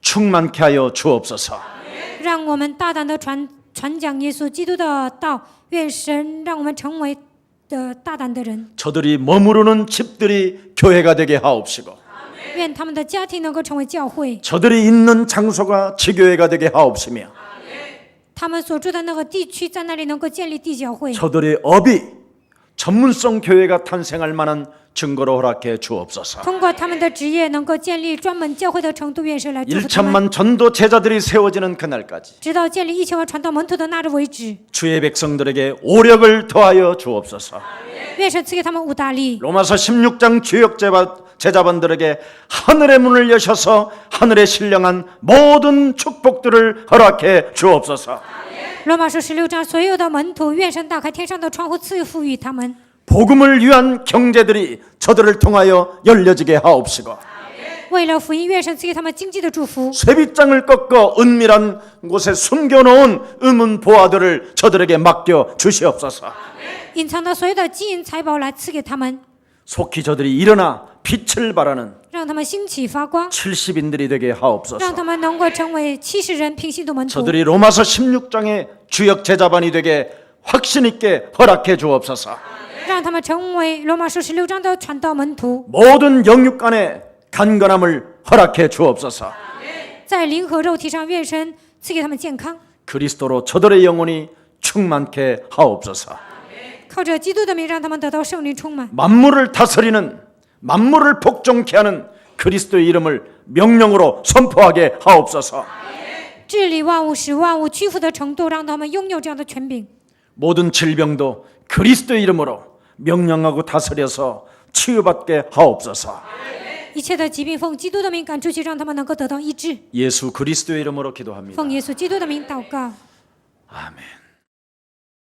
충만케 하여 주옵소서. 让我们大胆的传讲耶稣基督的道。愿神让我们成为大胆的人， 저들이 머무르는 집들이 교회가 되게 하옵시고 愿他们的家庭能够成为教会， 저들이 있는 장소가 지교회가 되게 하옵시며 他们所住的那个地区在那里能够建立地教会， 저들의 업이 전문성 교회가 탄생할 만한 증거로 허락해 주옵소서. 通过他们的职业能够建立专门教会的程度。愿神来祝福他们， 1천만 전도 제자들이 세워지는 그날까지 直到建立1000万传道门徒的那日为止。 주의 백성들에게 오력을 더하여 주옵소서. 愿神赐给他们五大力。 로마서 16장 주역 제자반들에게 하늘의 문을 여셔서 하늘에 신령한 모든 축복들을 허락해 주옵소서. 罗马书16章，所有的门徒，愿神打开天上的窗户，赐福于他们。 복음을 위한 경제들이 저들을 통하여 열려지게 하옵시고 为了福音，愿神赐给他们经济的祝福。 쇠빗장을 꺾어 은밀한 곳에 숨겨놓은 의문 보화들을 저들에게 맡겨 주시옵소서. 隐藏的所有的金银财宝来赐给他们， 속히 저들이 일어나 빛을 발하는 让他们兴起发光， 70인들이 되게 하옵소서. 让他们能够成为70人平行的门徒。 저들이 로마서 16장의 주역 제자반이 되게 확신 있게 허락해 주옵소서. 让他们成为罗马书16章的传道门徒， 모든 영육 간의 간건함을 허락해 주옵소서. 在灵和肉体上，愿神赐给他们健康。 그리스도로 저들의 영혼이 충만케 하옵소서. 靠着基督的名，让他们得到圣灵充满， 만물을 다스리는 만물을 복종케 하는 그리스도의 이름을 명령으로 선포하게 하옵소서. 治理万物，使万物屈服的程度，让他们拥有这样的权柄。 모든 질병도 그리스도의 이름으로 명령하고 다스려서 치유받게 하옵소서. 一切的疾病奉基督的名赶出去，让他们能够得到医治。 예수 그리스도의 이름으로 기도합니다. 奉耶稣基督的名祷告。 아멘.